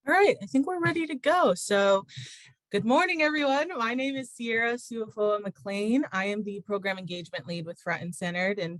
All right, I think we're ready to go. So good morning, everyone. My name is Sierra Suafoa McLean. I am the program engagement lead with Front and Centered. And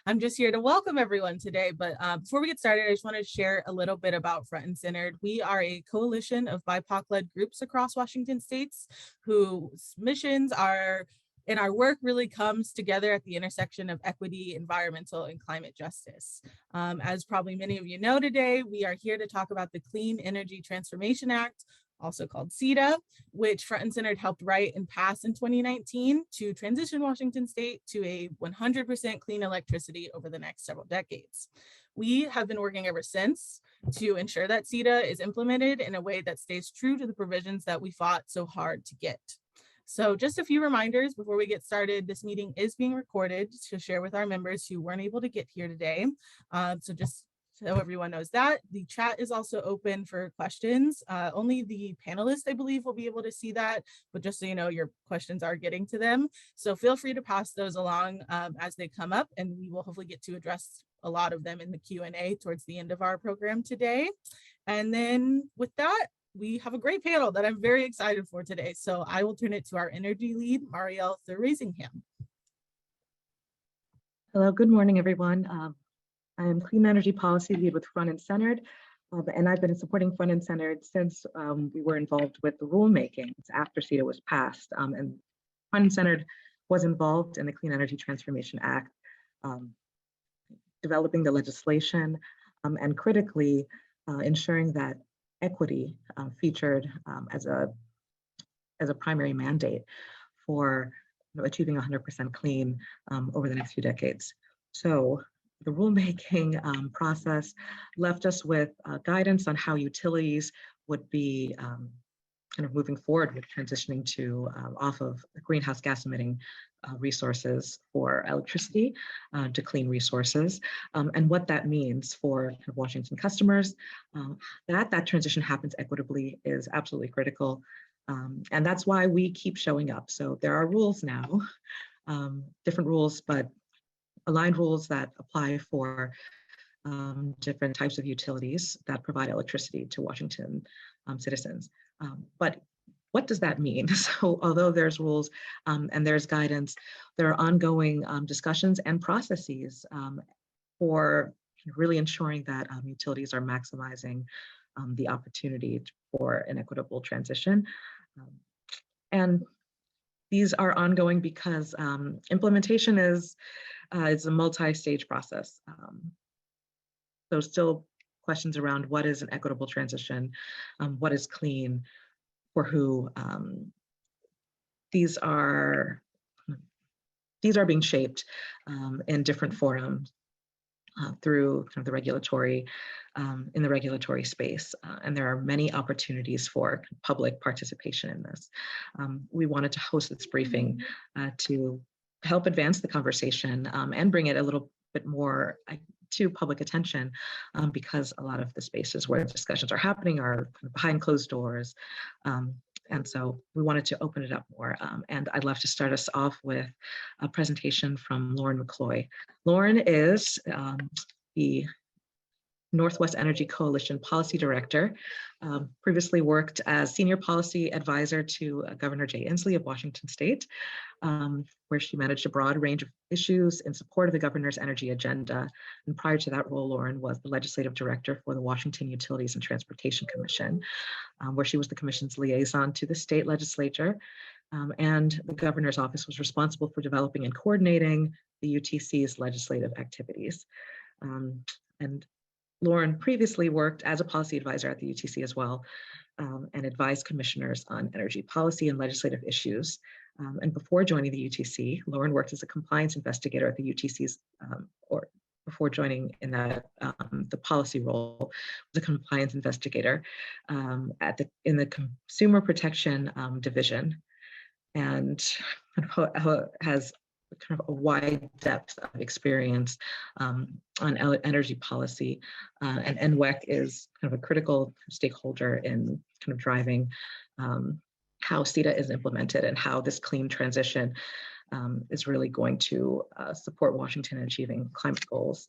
I'm just here to welcome everyone today. But before we get started, I just want to share a little bit about Front and Centered. We are a coalition of BIPOC-led groups across Washington states whose missions are and our work really comes together at the intersection of equity, environmental, and climate justice. As probably many of you know today, we are here to talk about the Clean Energy Transformation Act, also called CETA, which Front and Centered helped write and pass in 2019 to transition Washington state to a 100% clean electricity over the next several decades. We have been working ever since to ensure that CETA is implemented in a way that stays true to the provisions that we fought so hard to get. So just a few reminders before we get started. This meeting is being recorded to share with our members who weren't able to get here today. So just so everyone knows that. The chat is also open for questions. Only the panelists, I believe, will be able to see that, but just so you know, your questions are getting to them. So feel free to pass those along as they come up, and we will hopefully get to address a lot of them in the Q&A towards the end of our program today. And then with that, we have a great panel that I'm very excited for today. So I will turn it to our energy lead, Marielle Thur-Rasingham. Hello, good morning, everyone. I am Clean Energy Policy Lead with Front and Centered, and I've been supporting Front and Centered since we were involved with the rulemaking after CETA was passed. And Front and Centered was involved in the Clean Energy Transformation Act, developing the legislation, and critically ensuring that equity featured as a primary mandate for achieving 100% clean over the next few decades. So the rulemaking process left us with guidance on how utilities would be kind of moving forward with transitioning to off of greenhouse gas emitting resources for electricity to clean resources, and what that means for kind of Washington customers. That transition happens equitably is absolutely critical. And that's why we keep showing up. So there are rules now, different rules, but aligned rules that apply for different types of utilities that provide electricity to Washington citizens. But what does that mean? So although there's rules and there's guidance, there are ongoing discussions and processes for really ensuring that utilities are maximizing the opportunity for an equitable transition. And these are ongoing because implementation is a multi-stage process. So still questions around what is an equitable transition, what is clean, for who. These are being shaped in different forums through kind of the regulatory, in the regulatory space. And there are many opportunities for public participation in this. We wanted to host this briefing to help advance the conversation and bring it a little bit more to public attention, because a lot of the spaces where discussions are happening are behind closed doors. And so we wanted to open it up more. And I'd love to start us off with a presentation from Lauren McCloy. Lauren is the Northwest Energy Coalition Policy Director, previously worked as Senior Policy Advisor to Governor Jay Inslee of Washington State, where she managed a broad range of issues in support of the governor's energy agenda. And prior to that role, Lauren was the Legislative Director for the Washington Utilities and Transportation Commission, where she was the commission's liaison to the state legislature. And the governor's office was responsible for developing and coordinating the UTC's legislative activities. And Lauren previously worked as a policy advisor at the UTC as well, and advised commissioners on energy policy and legislative issues. And before joining the UTC, Lauren worked as a compliance investigator at the UTC's, or before joining in the policy role, was a compliance investigator in the Consumer Protection Division, and has kind of a wide depth of experience on energy policy, and NWEC is kind of a critical stakeholder in kind of driving how CETA is implemented and how this clean transition is really going to support Washington in achieving climate goals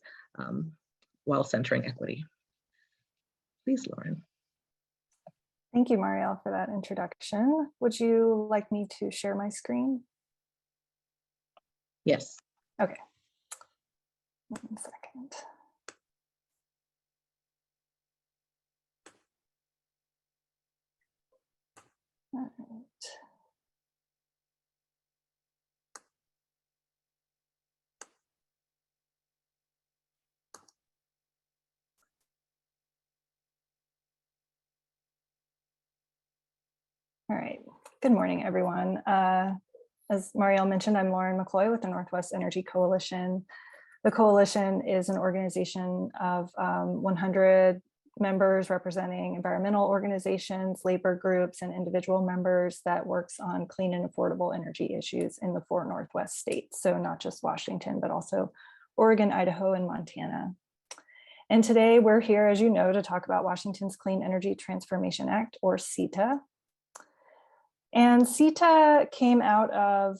while centering equity. Please, Lauren. Thank you, Marielle, for that introduction. Would you like me to share my screen? Yes. Okay. 1 second. All right. All right. Good morning, everyone. As Marielle mentioned, I'm Lauren McCloy with the Northwest Energy Coalition. The coalition is an organization of 100 members representing environmental organizations, labor groups, and individual members that works on clean and affordable energy issues in the 4 Northwest states. So not just Washington, but also Oregon, Idaho, and Montana. And today we're here, as you know, to talk about Washington's Clean Energy Transformation Act, or CETA. And CETA came out of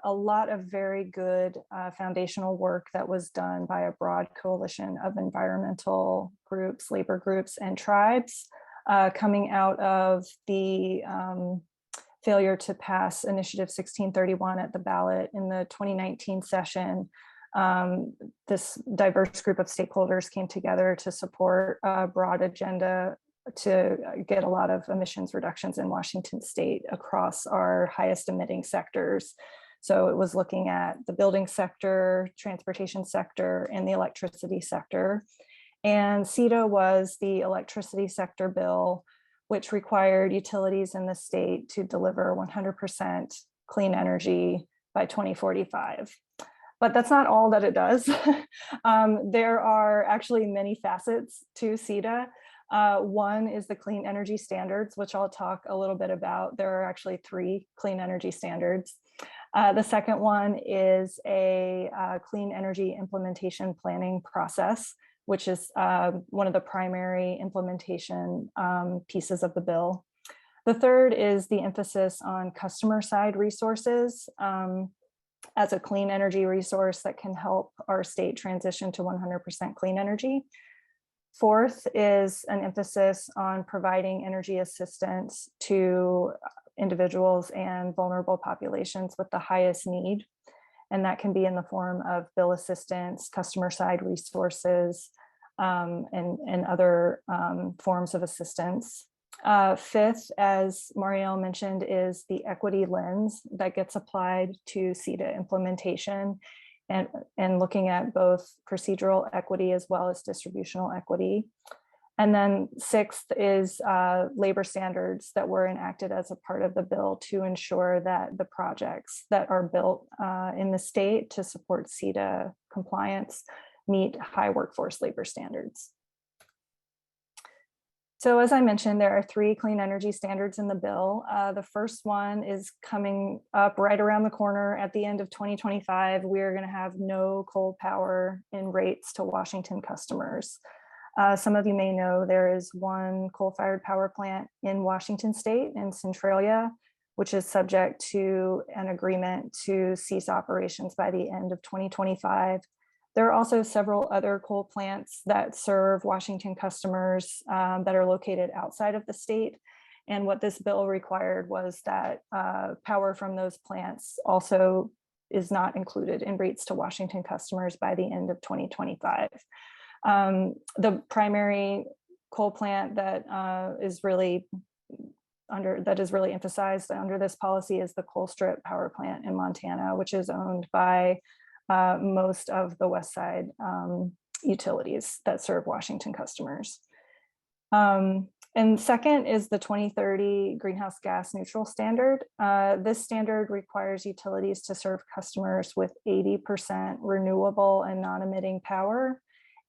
a lot of very good foundational work that was done by a broad coalition of environmental groups, labor groups, and tribes, coming out of the failure to pass Initiative 1631 at the ballot in the 2019 session. This diverse group of stakeholders came together to support a broad agenda to get a lot of emissions reductions in Washington state across our highest emitting sectors. So it was looking at the building sector, transportation sector, and the electricity sector. And CETA was the electricity sector bill, which required utilities in the state to deliver 100% clean energy by 2045. But that's not all that it does. There are actually many facets to CETA. One is the clean energy standards, which I'll talk a little bit about. There are actually 3 clean energy standards. The second one is a clean energy implementation planning process, which is one of the primary implementation pieces of the bill. The third is the emphasis on customer side resources as a clean energy resource that can help our state transition to 100% clean energy. Fourth is an emphasis on providing energy assistance to individuals and vulnerable populations with the highest need. And that can be in the form of bill assistance, customer side resources, and other forms of assistance. Fifth, as Marielle mentioned, is the equity lens that gets applied to CETA implementation and looking at both procedural equity as well as distributional equity. And then sixth is labor standards that were enacted as a part of the bill to ensure that the projects that are built in the state to support CETA compliance meet high workforce labor standards. So as I mentioned, there are 3 clean energy standards in the bill. The first one is coming up right around the corner at the end of 2025. We're going to have no coal power in rates to Washington customers. Some of you may know there is one coal-fired power plant in Washington state, in Centralia, which is subject to an agreement to cease operations by the end of 2025. There are also several other coal plants that serve Washington customers that are located outside of the state. And what this bill required was that power from those plants also is not included in rates to Washington customers by the end of 2025. The primary coal plant that is really emphasized under this policy is the Colstrip power plant in Montana, which is owned by most of the West Side utilities that serve Washington customers. And second is the 2030 greenhouse gas neutral standard. This standard requires utilities to serve customers with 80% renewable and non-emitting power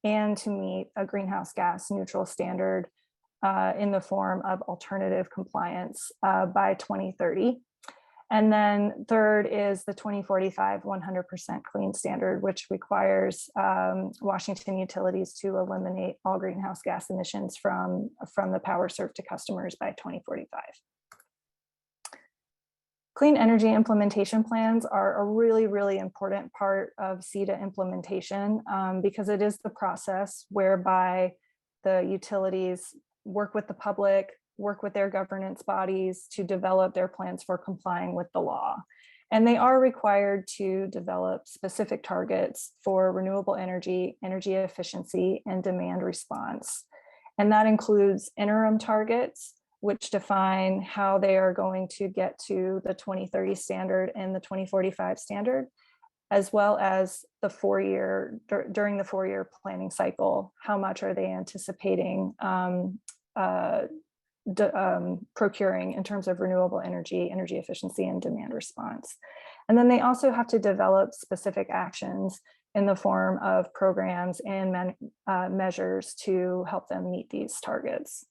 and to meet a greenhouse gas neutral standard in the form of alternative compliance by 2030. And then third is the 2045 100% clean standard, which requires Washington utilities to eliminate all greenhouse gas emissions from the power served to customers by 2045. Clean energy implementation plans are a really, really important part of CETA implementation because it is the process whereby the utilities work with the public, work with their governance bodies to develop their plans for complying with the law. And they are required to develop specific targets for renewable energy, energy efficiency, and demand response. And that includes interim targets, which define how they are going to get to the 2030 standard and the 2045 standard, as well as the during the 4-year planning cycle, how much are they anticipating procuring in terms of renewable energy, energy efficiency, and demand response. And then they also have to develop specific actions in the form of programs and measures to help them meet these targets.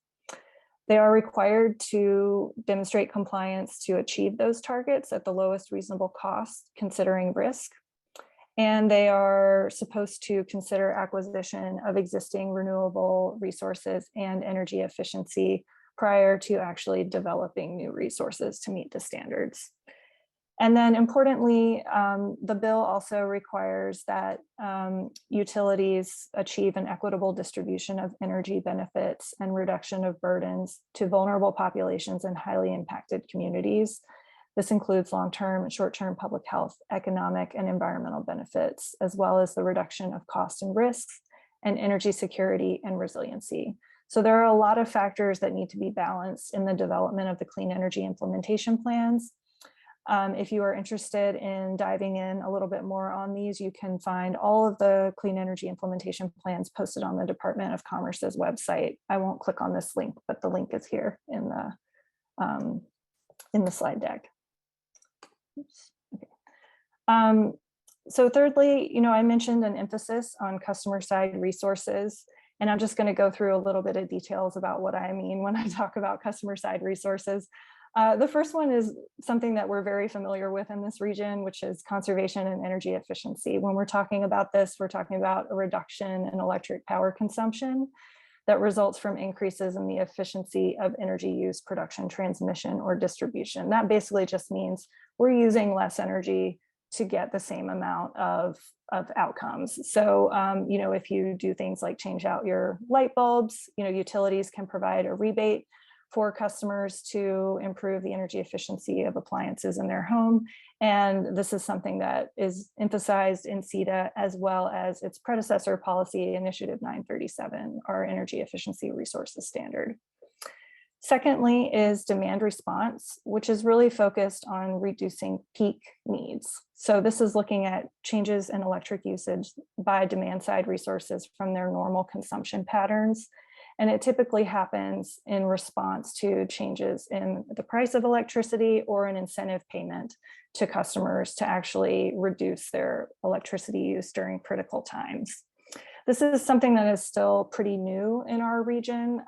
They are required to demonstrate compliance to achieve those targets at the lowest reasonable cost, considering risk. And they are supposed to consider acquisition of existing renewable resources and energy efficiency prior to actually developing new resources to meet the standards. And then importantly, the bill also requires that utilities achieve an equitable distribution of energy benefits and reduction of burdens to vulnerable populations and highly impacted communities. This includes long-term and short-term public health, economic and environmental benefits, as well as the reduction of costs and risks and energy security and resiliency. So there are a lot of factors that need to be balanced in the development of the clean energy implementation plans. If you are interested in diving in a little bit more on these, you can find all of the clean energy implementation plans posted on the Department of Commerce's website. I won't click on this link, but the link is here in the slide deck. Oops. Okay. So thirdly, I mentioned an emphasis on customer side resources, and I'm just going to go through a little bit of details about what I mean when I talk about customer side resources. The first one is something that we're very familiar with in this region, which is conservation and energy efficiency. When we're talking about this, we're talking about a reduction in electric power consumption that results from increases in the efficiency of energy use, production, transmission, or distribution. That basically just means we're using less energy to get the same amount of outcomes. So, if you do things like change out your light bulbs, utilities can provide a rebate for customers to improve the energy efficiency of appliances in their home. And this is something that is emphasized in CETA as well as its predecessor policy, Initiative 937, our energy efficiency resources standard. Secondly is demand response, which is really focused on reducing peak needs. So this is looking at changes in electric usage by demand side resources from their normal consumption patterns. And it typically happens in response to changes in the price of electricity or an incentive payment to customers to actually reduce their electricity use during critical times. This is something that is still pretty new in our region,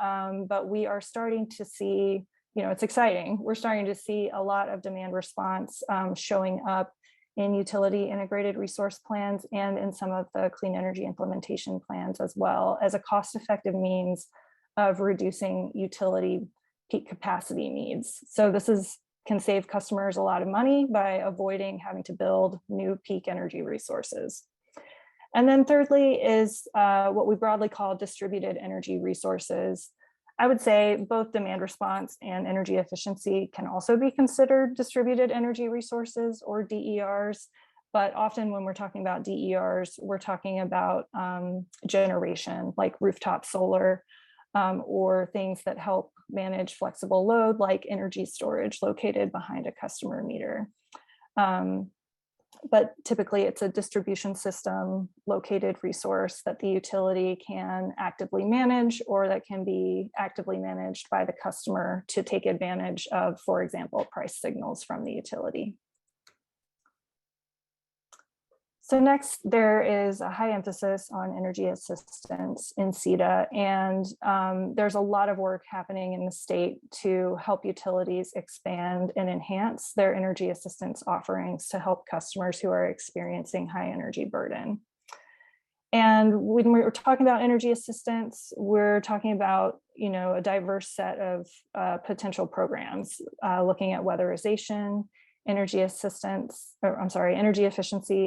but we are starting to see, it's exciting. We're starting to see a lot of demand response showing up in utility integrated resource plans and in some of the clean energy implementation plans as well, as a cost-effective means of reducing utility peak capacity needs. So this can save customers a lot of money by avoiding having to build new peak energy resources. And then thirdly is what we broadly call distributed energy resources. I would say both demand response and energy efficiency can also be considered distributed energy resources or DERs, but often when we're talking about DERs, we're talking about generation like rooftop solar or things that help manage flexible load like energy storage located behind a customer meter. But typically it's a distribution system located resource that the utility can actively manage or that can be actively managed by the customer to take advantage of, for example, price signals from the utility. So next, there is a high emphasis on energy assistance in CETA, and there's a lot of work happening in the state to help utilities expand and enhance their energy assistance offerings to help customers who are experiencing high energy burden. And when we're talking about energy assistance, we're talking about a diverse set of potential programs, looking at weatherization, energy efficiency,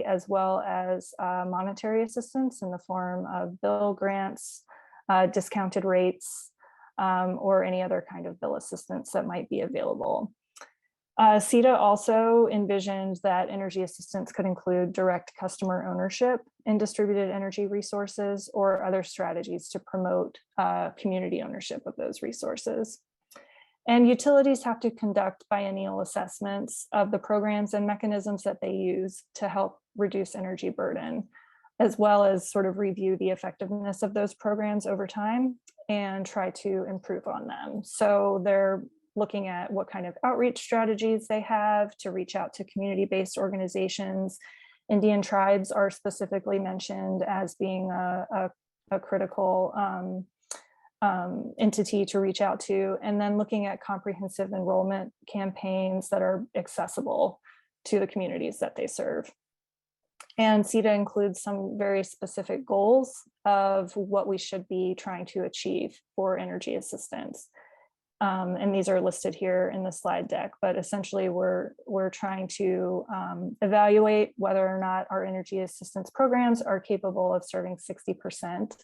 as well as monetary assistance in the form of bill grants, discounted rates, or any other kind of bill assistance that might be available. CETA also envisioned that energy assistance could include direct customer ownership in distributed energy resources or other strategies to promote community ownership of those resources. And utilities have to conduct biennial assessments of the programs and mechanisms that they use to help reduce energy burden, as well as sort of review the effectiveness of those programs over time and try to improve on them. So they're looking at what kind of outreach strategies they have to reach out to community-based organizations. Indian tribes are specifically mentioned as being a critical entity to reach out to, and then looking at comprehensive enrollment campaigns that are accessible to the communities that they serve. And CETA includes some very specific goals of what we should be trying to achieve for energy assistance. And these are listed here in the slide deck, but essentially we're trying to evaluate whether or not our energy assistance programs are capable of serving 60%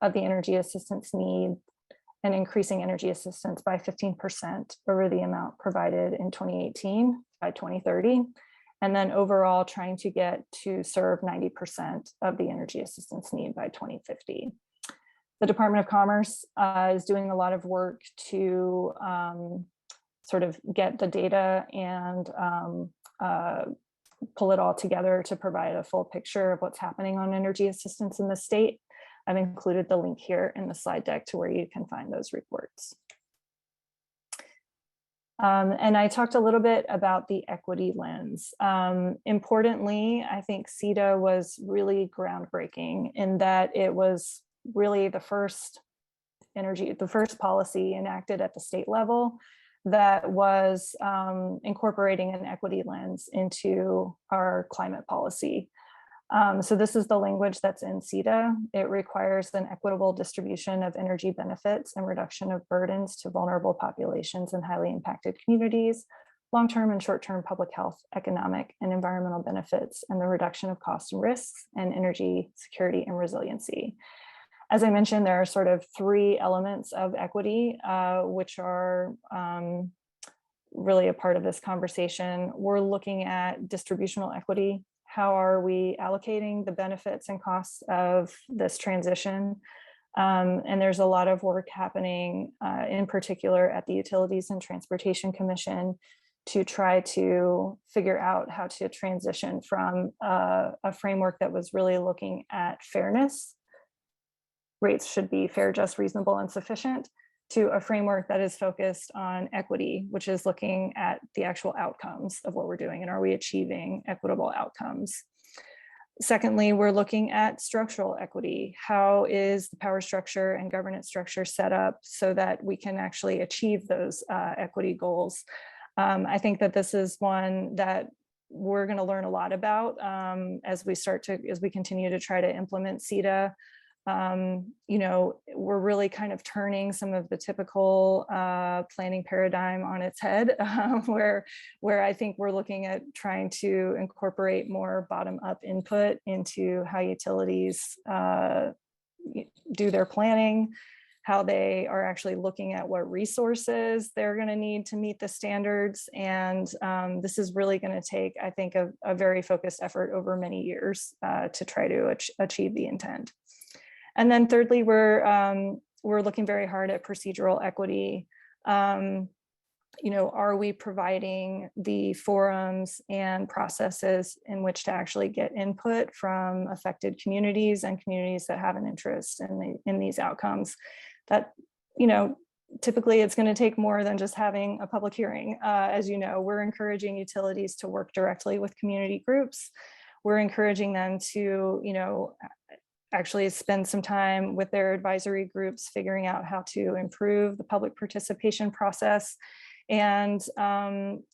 of the energy assistance need and increasing energy assistance by 15% over the amount provided in 2018 by 2030. And then overall trying to get to serve 90% of the energy assistance need by 2050. The Department of Commerce is doing a lot of work to sort of get the data and pull it all together to provide a full picture of what's happening on energy assistance in the state. I've included the link here in the slide deck to where you can find those reports. And I talked a little bit about the equity lens. Importantly, I think CETA was really groundbreaking in that it was really the first policy enacted at the state level that was incorporating an equity lens into our climate policy. So this is the language that's in CETA. It requires an equitable distribution of energy benefits and reduction of burdens to vulnerable populations and highly impacted communities, long-term and short-term public health, economic and environmental benefits, and the reduction of costs and risks, and energy security and resiliency. As I mentioned, there are sort of three elements of equity, which are really a part of this conversation. We're looking at distributional equity. How are we allocating the benefits and costs of this transition? And there's a lot of work happening, in particular at the Utilities and Transportation Commission, to try to figure out how to transition from a framework that was really looking at fairness. Rates should be fair, just, reasonable, and sufficient, to a framework that is focused on equity, which is looking at the actual outcomes of what we're doing and are we achieving equitable outcomes. Secondly, we're looking at structural equity. How is the power structure and governance structure set up so that we can actually achieve those equity goals? I think that this is one that we're going to learn a lot about as we continue to try to implement CETA. You know, we're really kind of turning some of the typical planning paradigm on its head, where I think we're looking at trying to incorporate more bottom-up input into how utilities do their planning, how they are actually looking at what resources they're going to need to meet the standards. And this is really going to take, I think, a very focused effort over many years to try to achieve the intent. And then thirdly, we're looking very hard at procedural equity. You know, are we providing the forums and processes in which to actually get input from affected communities and communities that have an interest in these outcomes? That, you know, typically it's going to take more than just having a public hearing. As you know, we're encouraging utilities to work directly with community groups. We're encouraging them to, you know, actually spend some time with their advisory groups, figuring out how to improve the public participation process. And,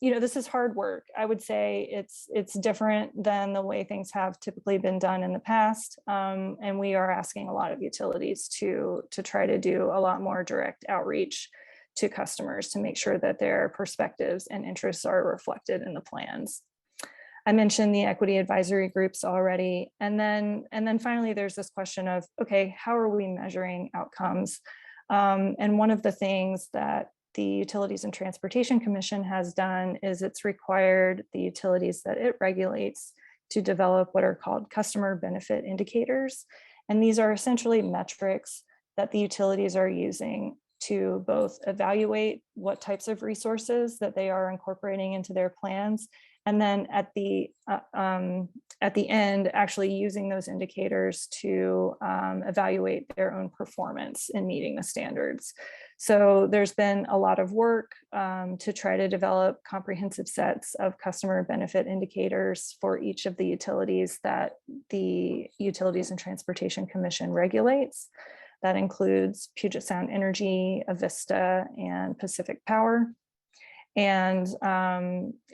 you know, this is hard work. I would say it's different than the way things have typically been done in the past. And we are asking a lot of utilities to try to do a lot more direct outreach to customers to make sure that their perspectives and interests are reflected in the plans. I mentioned the equity advisory groups already. And then finally, there's this question of, okay, how are we measuring outcomes? And one of the things that the Utilities and Transportation Commission has done is it's required the utilities that it regulates to develop what are called customer benefit indicators. And these are essentially metrics that the utilities are using to both evaluate what types of resources that they are incorporating into their plans, and then at the end, actually using those indicators to evaluate their own performance in meeting the standards. So there's been a lot of work to try to develop comprehensive sets of customer benefit indicators for each of the utilities that the Utilities and Transportation Commission regulates. That includes Puget Sound Energy, Avista, and Pacific Power. And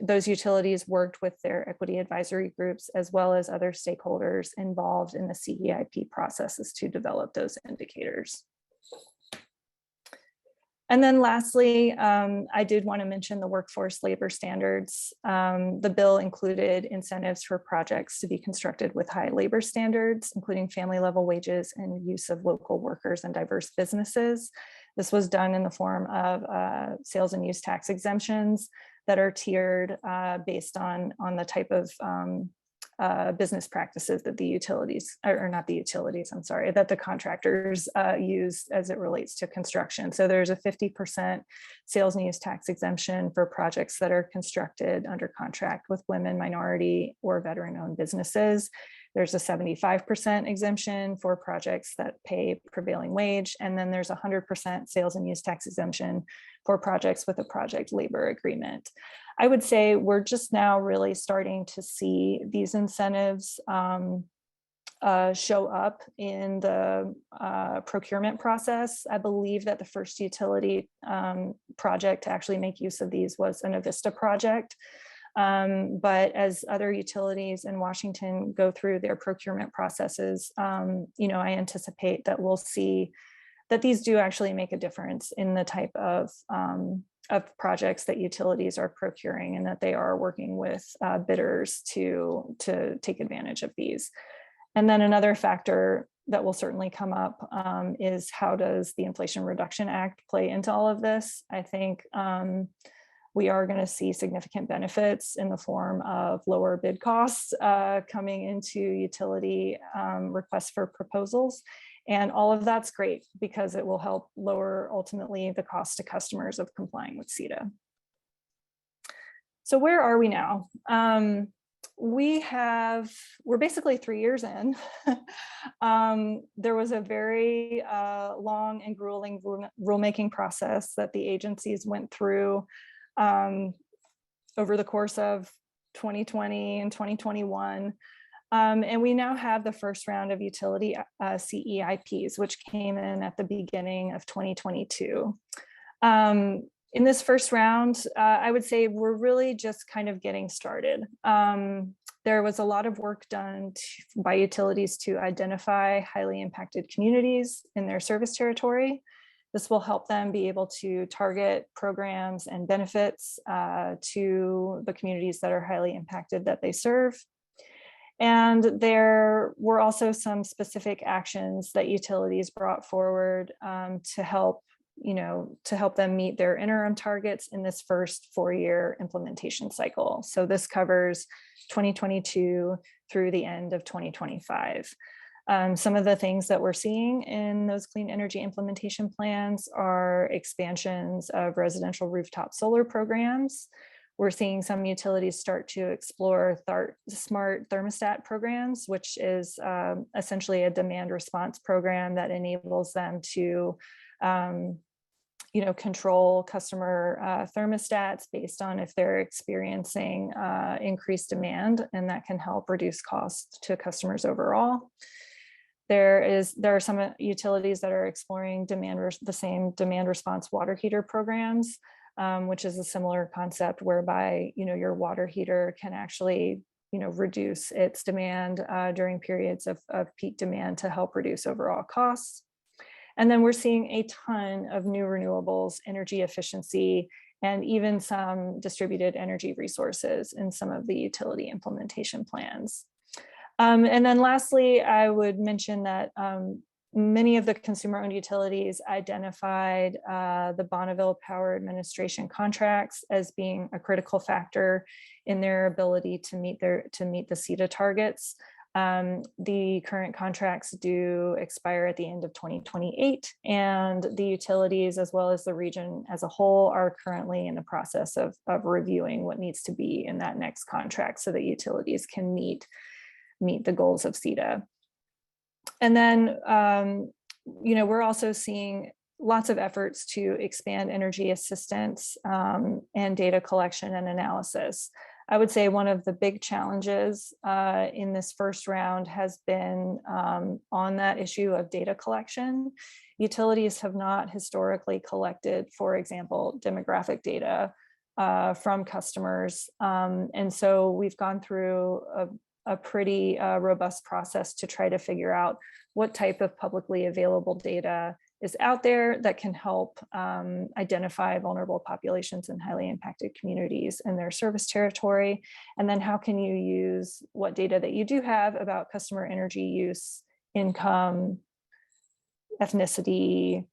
those utilities worked with their equity advisory groups as well as other stakeholders involved in the CEIP processes to develop those indicators. And then lastly, I did want to mention the workforce labor standards. The bill included incentives for projects to be constructed with high labor standards, including family level wages and use of local workers and diverse businesses. This was done in the form of sales and use tax exemptions that are tiered based on the type of business practices that the utilities, or not the utilities, I'm sorry, that the contractors use as it relates to construction. So there's a 50% sales and use tax exemption for projects that are constructed under contract with women, minority, or veteran-owned businesses. There's a 75% exemption for projects that pay prevailing wage. And then there's 100% sales and use tax exemption for projects with a project labor agreement. I would say we're just now really starting to see these incentives show up in the procurement process. I believe that the first utility project to actually make use of these was an Avista project. But as other utilities in Washington go through their procurement processes, you know, I anticipate that we'll see that these do actually make a difference in the type of projects that utilities are procuring, and that they are working with bidders to take advantage of these. And then another factor that will certainly come up is, how does the Inflation Reduction Act play into all of this? I think we are going to see significant benefits in the form of lower bid costs coming into utility requests for proposals. And all of that's great because it will help lower ultimately the cost to customers of complying with CETA. So where are we now? We're basically 3 years in. There was a very long and grueling rulemaking process that the agencies went through over the course of 2020 and 2021. And we now have the first round of utility CEIPs, which came in at the beginning of 2022. In this first round, I would say we're really just kind of getting started. There was a lot of work done by utilities to identify highly impacted communities in their service territory. This will help them be able to target programs and benefits to the communities that are highly impacted that they serve. And there were also some specific actions that utilities brought forward to help them meet their interim targets in this first 4-year implementation cycle. So this covers 2022 through the end of 2025. Some of the things that we're seeing in those clean energy implementation plans are expansions of residential rooftop solar programs. We're seeing some utilities start to explore smart thermostat programs, which is essentially a demand response program that enables them to control customer thermostats based on if they're experiencing increased demand, and that can help reduce costs to customers overall. There are some utilities that are exploring the same demand response water heater programs, which is a similar concept whereby your water heater can actually reduce its demand during periods of peak demand to help reduce overall costs. And then we're seeing a ton of new renewables, energy efficiency, and even some distributed energy resources in some of the utility implementation plans. And then lastly, I would mention that many of the consumer-owned utilities identified the Bonneville Power Administration contracts as being a critical factor in their ability to meet the CETA targets. The current contracts do expire at the end of 2028, and the utilities, as well as the region as a whole, are currently in the process of reviewing what needs to be in that next contract so that utilities can meet the goals of CETA. And then, we're also seeing lots of efforts to expand energy assistance and data collection and analysis. I would say one of the big challenges in this first round has been on that issue of data collection. Utilities have not historically collected, for example, demographic data from customers. And so we've gone through a pretty robust process to try to figure out what type of publicly available data is out there that can help identify vulnerable populations in highly impacted communities in their service territory. And then how can you use what data that you do have about customer energy use, income, ethnicity,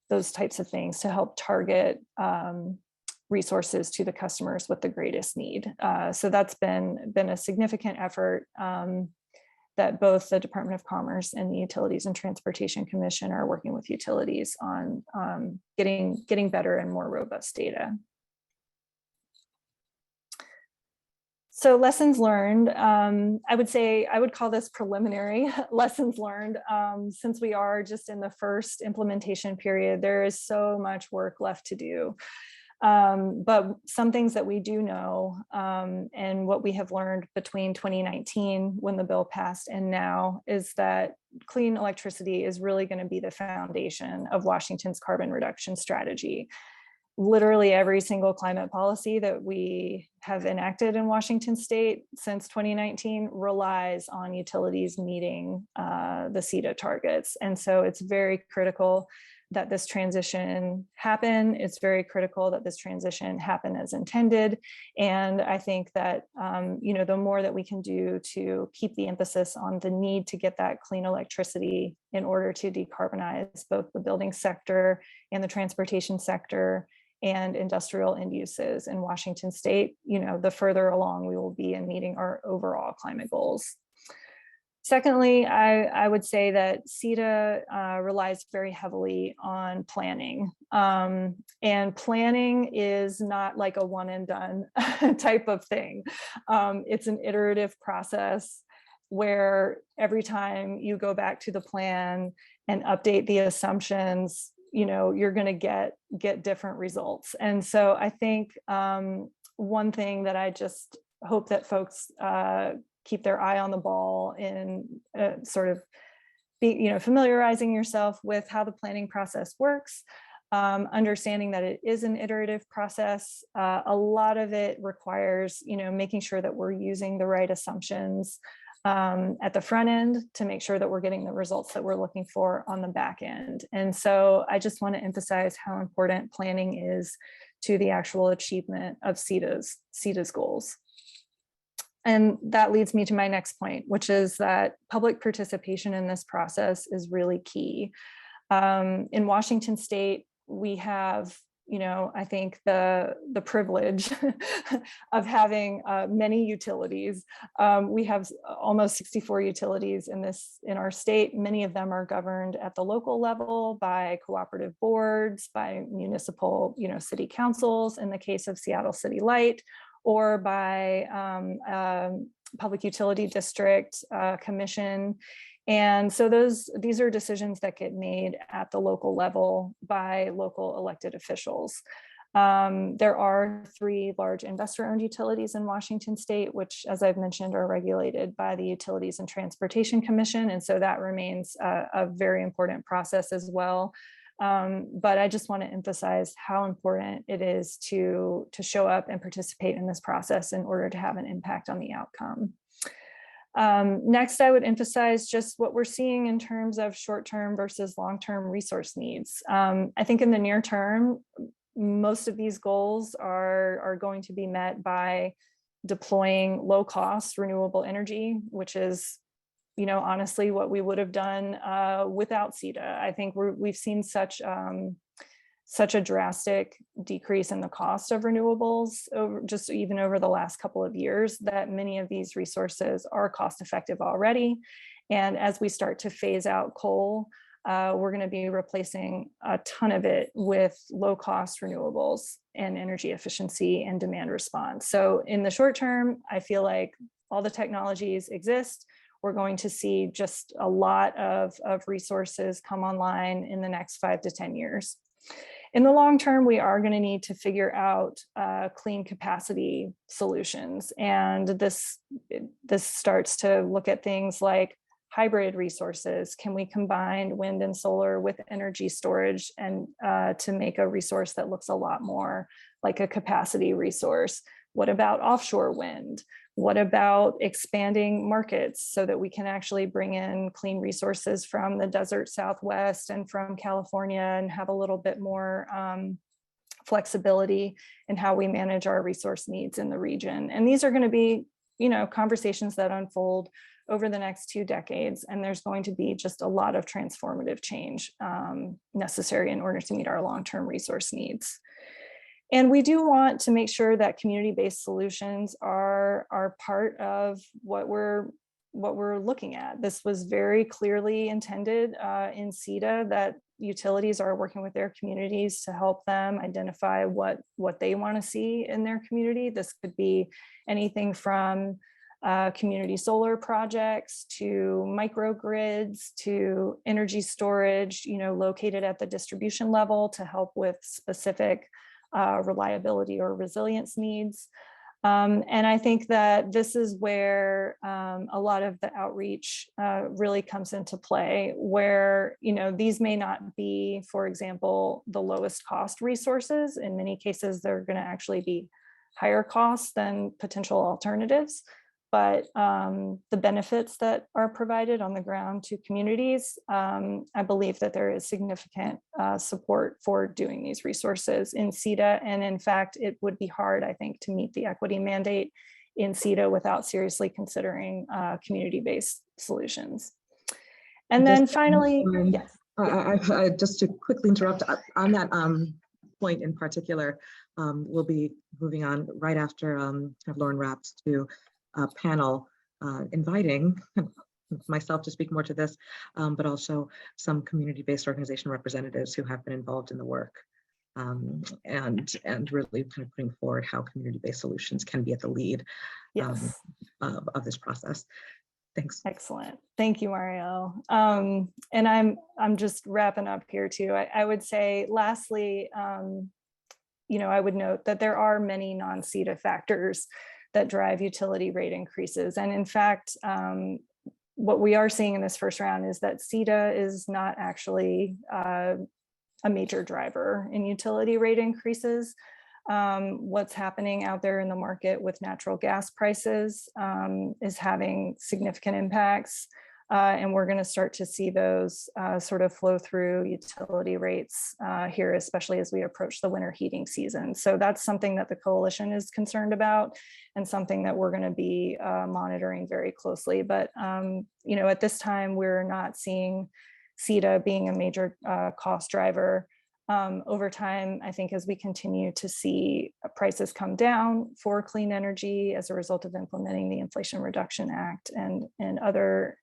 those types of things to help target resources to the customers with the greatest need. So that's been a significant effort that both the Department of Commerce and the Utilities and Transportation Commission are working with utilities on getting better and more robust data. So lessons learned, I would call this preliminary lessons learned. Since we are just in the first implementation period, there is so much work left to do. But some things that we do know and what we have learned between 2019 when the bill passed and now is that clean electricity is really going to be the foundation of Washington's carbon reduction strategy. Literally every single climate policy that we have enacted in Washington state since 2019 relies on utilities meeting the CETA targets. And so it's very critical that this transition happen. It's very critical that this transition happen as intended. And I think that, the more that we can do to keep the emphasis on the need to get that clean electricity in order to decarbonize both the building sector and the transportation sector and industrial end uses in Washington state, the further along we will be in meeting our overall climate goals. Secondly, I would say that CETA relies very heavily on planning. And planning is not like a one and done type of thing. It's an iterative process where every time you go back to the plan and update the assumptions, you're going to get different results. And so I think one thing that I just hope that folks keep their eye on the ball and sort of be, familiarizing yourself with how the planning process works, understanding that it is an iterative process. A lot of it requires, making sure that we're using the right assumptions at the front end to make sure that we're getting the results that we're looking for on the back end. And so I just want to emphasize how important planning is to the actual achievement of CETA's goals. And that leads me to my next point, which is that public participation in this process is really key. In Washington state, we have, I think the privilege of having many utilities. We have almost 64 utilities in our state. Many of them are governed at the local level by cooperative boards, by municipal, city councils, in the case of Seattle City Light, or by Public Utility District Commission. And so these are decisions that get made at the local level by local elected officials. There are 3 large investor-owned utilities in Washington state, which, as I've mentioned, are regulated by the Utilities and Transportation Commission. And so that remains a very important process as well. But I just want to emphasize how important it is to show up and participate in this process in order to have an impact on the outcome. Next, I would emphasize just what we're seeing in terms of short-term versus long-term resource needs. I think in the near term, most of these goals are going to be met by deploying low-cost renewable energy, which is honestly, what we would have done without CETA. I think we've seen such a drastic decrease in the cost of renewables even over the last couple of years, that many of these resources are cost effective already. And as we start to phase out coal, we're going to be replacing a ton of it with low cost renewables and energy efficiency and demand response. So in the short term, I feel like all the technologies exist. We're going to see just a lot of resources come online in the next 5 to 10 years. In the long term, we are going to need to figure out clean capacity solutions. And this starts to look at things like hybrid resources. Can we combine wind and solar with energy storage and to make a resource that looks a lot more like a capacity resource? What about offshore wind? What about expanding markets so that we can actually bring in clean resources from the desert Southwest and from California and have a little bit more flexibility in how we manage our resource needs in the region? And these are going to be, conversations that unfold over the next 2 decades. And there's going to be just a lot of transformative change necessary in order to meet our long-term resource needs. And we do want to make sure that community-based solutions are part of what we're looking at. This was very clearly intended in CETA, that utilities are working with their communities to help them identify what they want to see in their community. This could be anything from community solar projects to microgrids to energy storage, located at the distribution level to help with specific reliability or resilience needs. And I think that this is where a lot of the outreach really comes into play, where, these may not be, for example, the lowest cost resources. In many cases, they're going to actually be higher costs than potential alternatives. But the benefits that are provided on the ground to communities, I believe that there is significant support for doing these resources in CETA. And in fact, it would be hard, I think, to meet the equity mandate in CETA without seriously considering community-based solutions. And then finally, yes. Just to quickly interrupt on that point in particular, we'll be moving on right after Lauren wraps to a panel inviting myself to speak more to this, but also some community-based organization representatives who have been involved in the work, and really kind of putting forward how community-based solutions can be at the lead of this process. Thanks. Excellent. Thank you, Mario. And I'm just wrapping up here too. I would say, lastly, I would note that there are many non-CETA factors that drive utility rate increases. And in fact, what we are seeing in this first round is that CETA is not actually a major driver in utility rate increases. What's happening out there in the market with natural gas prices is having significant impacts. And we're going to start to see those sort of flow through utility rates here, especially as we approach the winter heating season. So that's something that the coalition is concerned about and something that we're going to be monitoring very closely. But, at this time, we're not seeing CETA being a major cost driver. Over time, I think as we continue to see prices come down for clean energy as a result of implementing the Inflation Reduction Act and other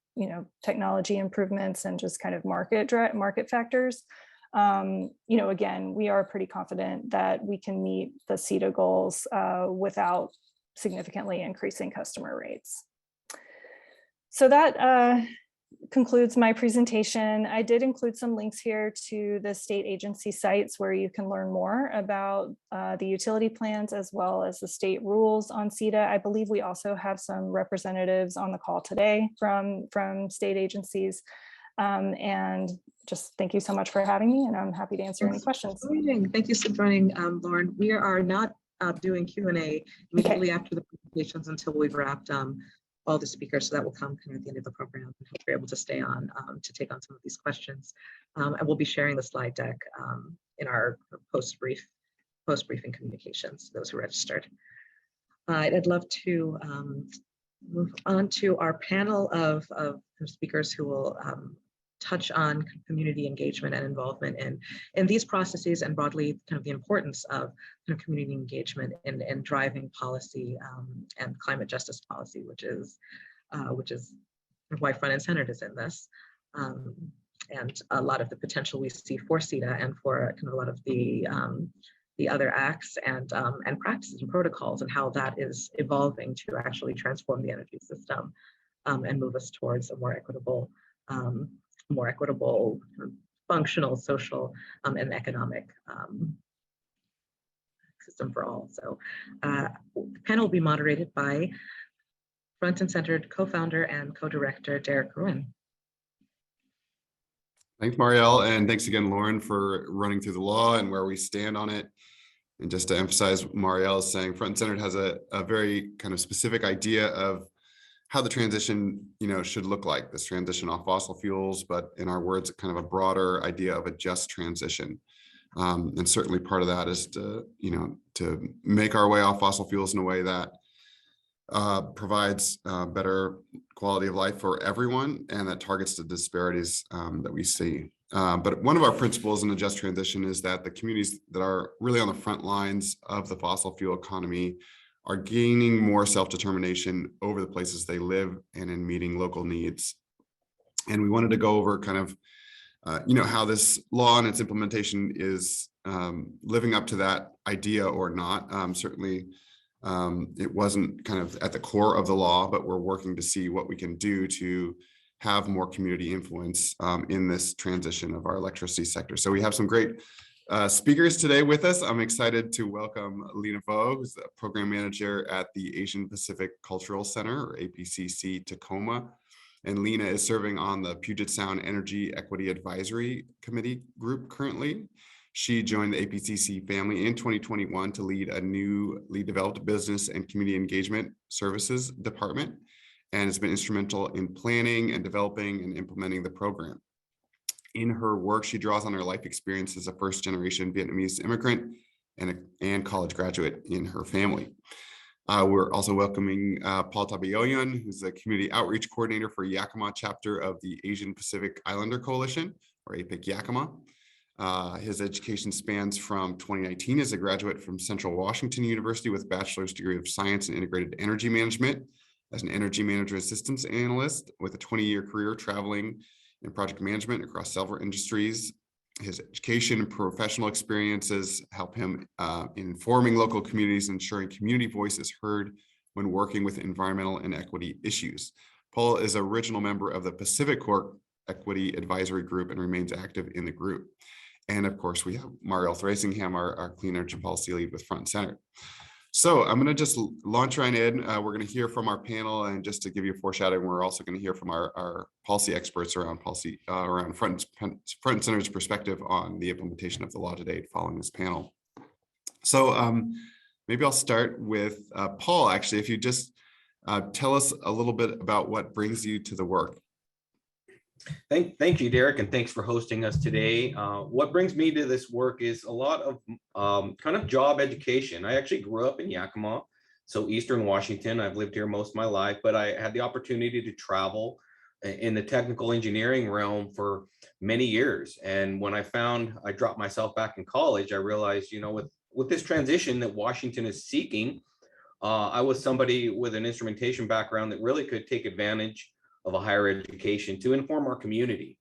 technology improvements and just kind of market factors, again, we are pretty confident that we can meet the CETA goals without significantly increasing customer rates. So that concludes my presentation. I did include some links here to the state agency sites where you can learn more about the utility plans as well as the state rules on CETA. I believe we also have some representatives on the call today from state agencies. And just thank you so much for having me, and I'm happy to answer any questions. Thank you for joining, Lauren. We are not doing Q&A immediately after the presentations until we've wrapped all the speakers, so that will come kind of at the end of the program. I hope you're able to stay on to take on some of these questions. And we'll be sharing the slide deck in our post-briefing communications, those who registered. I'd love to Move on to our panel of speakers who will touch on community engagement and involvement in these processes, and broadly kind of the importance of kind of community engagement in driving policy and climate justice policy, which is why Front and Centered is in this, and a lot of the potential we see for CETA and for kind of a lot of the other acts and practices and protocols, and how that is evolving to actually transform the energy system and move us towards a more equitable, functional, social, and economic system for all. So the panel will be moderated by Front and Centered co-founder and co-director Derek Gruen. Thanks, Marielle, and thanks again, Lauren, for running through the law and where we stand on it. And just to emphasize what Marielle is saying, Front and Centered has a very kind of specific idea of how the transition, should look like, this transition off fossil fuels, but in our words, kind of a broader idea of a just transition. And certainly part of that is to make our way off fossil fuels in a way that provides better quality of life for everyone, and that targets the disparities that we see. But one of our principles in a just transition is that the communities that are really on the front lines of the fossil fuel economy are gaining more self-determination over the places they live and in meeting local needs. And we wanted to go over kind of, how this law and its implementation is living up to that idea or not. Certainly, it wasn't kind of at the core of the law, but we're working to see what we can do to have more community influence in this transition of our electricity sector. So we have some great speakers today with us. I'm excited to welcome Lena Vo, who's the program manager at the Asian Pacific Cultural Center, or APCC Tacoma. And Lena is serving on the Puget Sound Energy Equity Advisory Committee group currently. She joined the APCC family in 2021 to lead a newly developed business and community engagement services department, and has been instrumental in planning and developing and implementing the program. In her work, she draws on her life experience as a first-generation Vietnamese immigrant and college graduate in her family. We're also welcoming Paul Tabayoyon, who's the community outreach coordinator for Yakima chapter of the Asian Pacific Islander Coalition, or APIC Yakima. His education spans from 2019 as a graduate from Central Washington University with a bachelor's degree of science in integrated energy management as an energy manager systems analyst with a 20-year career traveling in project management across several industries. His education and professional experiences help him in informing local communities and ensuring community voice is heard when working with environmental and equity issues. Paul is an original member of the Pacific Corp Equity Advisory Group and remains active in the group. And of course, we have Marielle Thrasingham, our clean energy policy lead with Front and Center. So I'm going to just launch right in. We're going to hear from our panel, and just to give you a foreshadowing, we're also going to hear from our policy experts around policy, around Front and Center's perspective on the implementation of the law to date following this panel. So maybe I'll start with Paul, actually, if you just tell us a little bit about what brings you to the work. Thank you, Derek, and thanks for hosting us today. What brings me to this work is a lot of kind of job education. I actually grew up in Yakima, so Eastern Washington. I've lived here most of my life, but I had the opportunity to travel in the technical engineering realm for many years. And when I dropped myself back in college, I realized, with this transition that Washington is seeking, I was somebody with an instrumentation background that really could take advantage of a higher education to inform our community.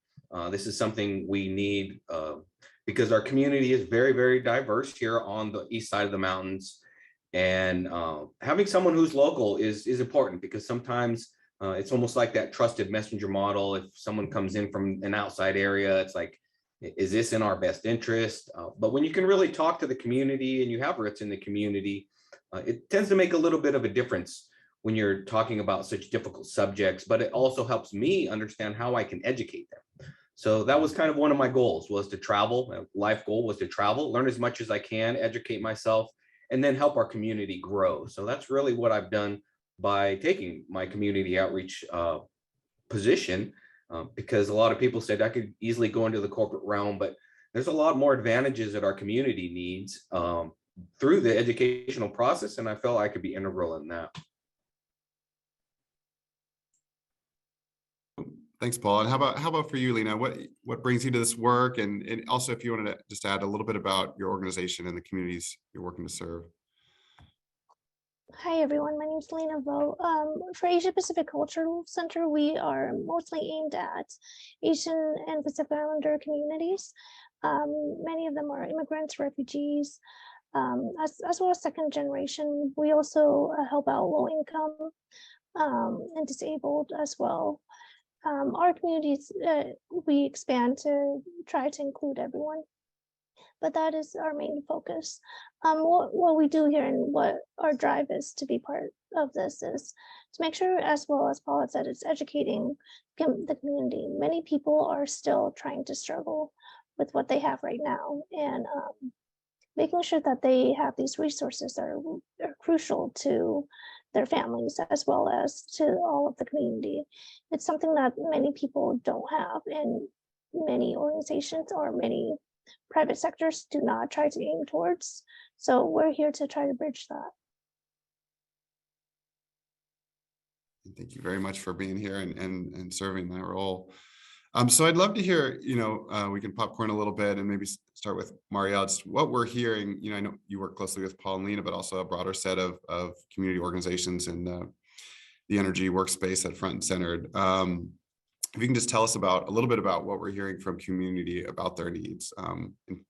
This is something we need because our community is very, very diverse here on the east side of the mountains. And having someone who's local is important, because sometimes it's almost like that trusted messenger model. If someone comes in from an outside area, it's like, is this in our best interest? But when you can really talk to the community and you have roots in the community, it tends to make a little bit of a difference when you're talking about such difficult subjects, but it also helps me understand how I can educate them. So that was kind of one of my goals, was to travel. My life goal was to travel, learn as much as I can, educate myself, and then help our community grow. So that's really what I've done by taking my community outreach position, because a lot of people said I could easily go into the corporate realm, but there's a lot more advantages that our community needs through the educational process, and I felt I could be integral in that. Thanks, Paul. And how about for you, Lena? What brings you to this work? And also, if you wanted to just add a little bit about your organization and the communities you're working to serve. Hi everyone, my name is Lena Vo. For Asia Pacific Cultural Center, we are mostly aimed at Asian and Pacific Islander communities. Many of them are immigrants, refugees, as well as second generation. We also help out low income and disabled as well. Our communities, we expand to try to include everyone, but that is our main focus. What we do here and what our drive is to be part of this is to make sure, as well as Paula said, it's educating the community. Many people are still trying to struggle with what they have right now, and making sure that they have these resources that are crucial to their families as well as to all of the community. It's something that many people don't have, and many organizations or many private sectors do not try to aim towards. So we're here to try to bridge that. Thank you very much for being here and serving that role. So I'd love to hear, we can popcorn a little bit and maybe start with Marielle. Just what we're hearing, I know you work closely with Paul and Lena, but also a broader set of community organizations in the energy workspace at Front and Centered. If you can just tell us a little bit about what we're hearing from community about their needs,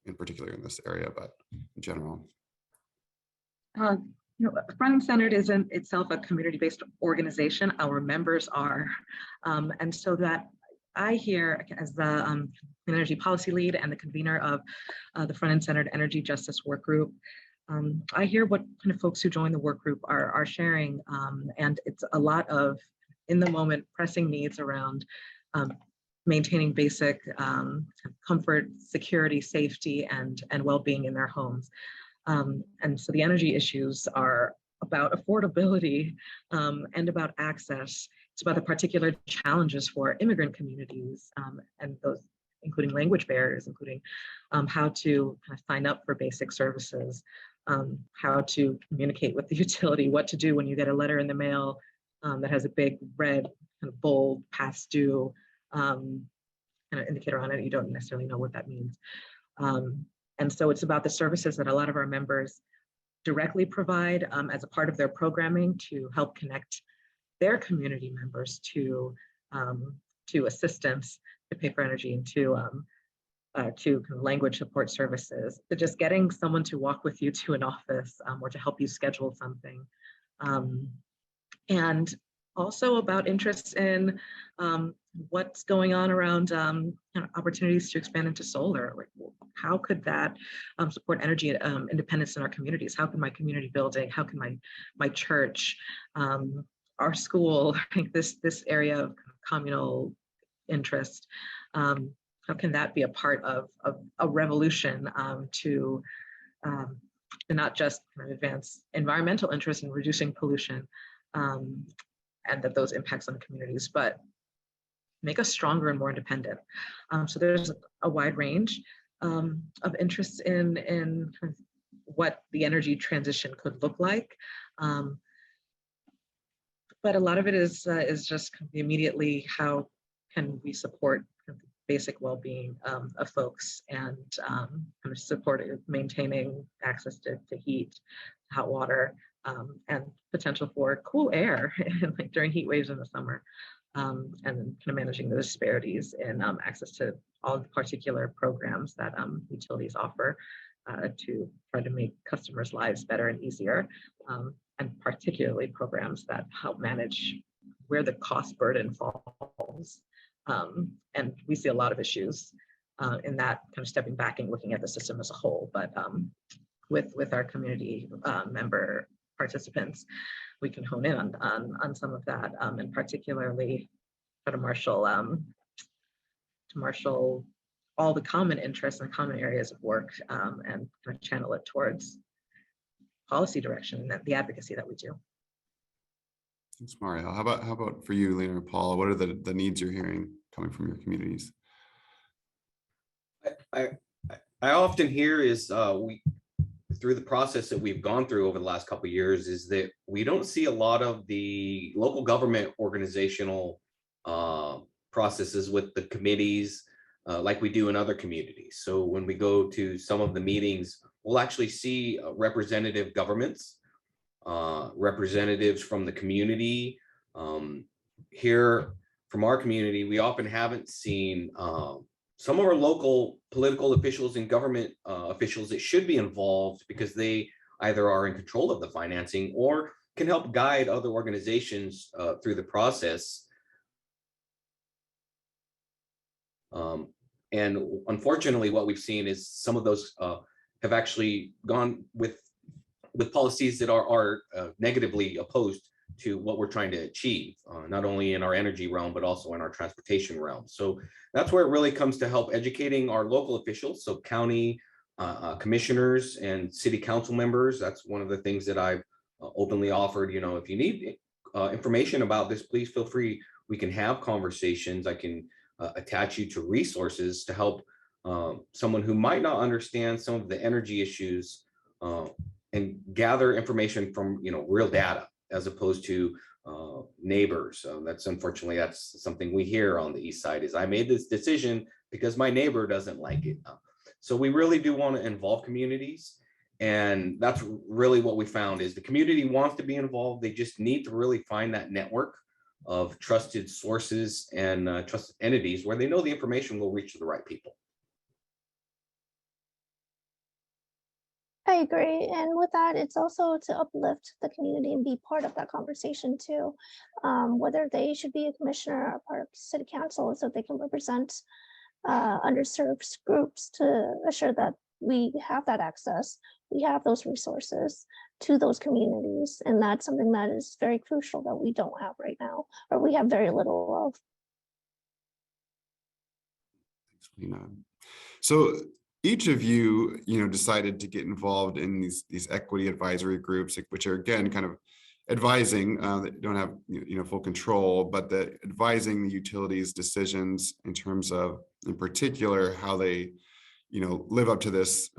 in particular in this area, but in general. Front and Centered isn't itself a community-based organization. Our members are, and so that I hear, as the energy policy lead and the convener of the Front and Centered Energy Justice Work Group, I hear what kind of folks who join the work group are sharing, and it's a lot of in the moment pressing needs around maintaining basic comfort, security, safety, and well-being in their homes. And so the energy issues are about affordability and about access. It's about the particular challenges for immigrant communities and those, including language barriers, including how to kind of sign up for basic services, how to communicate with the utility, what to do when you get a letter in the mail that has a big red kind of bold past due kind of indicator on it. You don't necessarily know what that means. And so it's about the services that a lot of our members directly provide as a part of their programming to help connect their community members to assistance, to pay for energy, and to kind of language support services, to just getting someone to walk with you to an office or to help you schedule something. And also about interests in what's going on around kind of opportunities to expand into solar. Like, how could that support energy independence in our communities? How can my community building, how can my church, our school, like this area of communal interest, how can that be a part of a revolution to not just kind of advance environmental interests in reducing pollution, and that those impacts on communities, but make us stronger and more independent. So there's a wide range of interests in kind of what the energy transition could look like. But a lot of it is just kind of immediately how can we support kind of the basic well-being of folks and kind of support maintaining access to heat, hot water, and potential for cool air like during heat waves in the summer, and kind of managing the disparities in access to all the particular programs that utilities offer to try to make customers' lives better and easier, and particularly programs that help manage where the cost burden falls. And we see a lot of issues in that, kind of stepping back and looking at the system as a whole, but with our community member participants, we can hone in on some of that, and particularly try to marshal all the common interests and common areas of work, and kind of channel it towards policy direction and the advocacy that we do. Thanks, Mario. How about for you, Lena and Paula? What are the needs you're hearing coming from your communities? I often hear is through the process that we've gone through over the last couple of years is that we don't see a lot of the local government organizational processes with the committees like we do in other communities. So when we go to some of the meetings, we'll actually see representative governments, representatives from the community. Here from our community, we often haven't seen some of our local political officials and government officials that should be involved because they either are in control of the financing or can help guide other organizations through the process. And unfortunately, what we've seen is some of those have actually gone with policies that are negatively opposed to what we're trying to achieve, not only in our energy realm, but also in our transportation realm. So that's where it really comes to help educating our local officials, so county commissioners and city council members. That's one of the things that I've openly offered. You know, if you need information about this, please feel free. We can have conversations. I can attach you to resources to help someone who might not understand some of the energy issues and gather information from, you know, real data as opposed to neighbors. That's unfortunately, that's something we hear on the east side is I made this decision because my neighbor doesn't like it. So we really do want to involve communities. And that's really what we found is the community wants to be involved. They just need to really find that network of trusted sources and trusted entities where they know the information will reach the right people. I agree. And with that, it's also to uplift the community and be part of that conversation too. Whether they should be a commissioner or part of city council so they can represent underserved groups to assure that we have that access, we have those resources to those communities. And that's something that is very crucial that we don't have right now, or we have very little of. Thanks, Lena. So each of you, decided to get involved in these equity advisory groups, which are again kind of advising that don't have full control, but that advising the utilities decisions in terms of, in particular, how they live up to this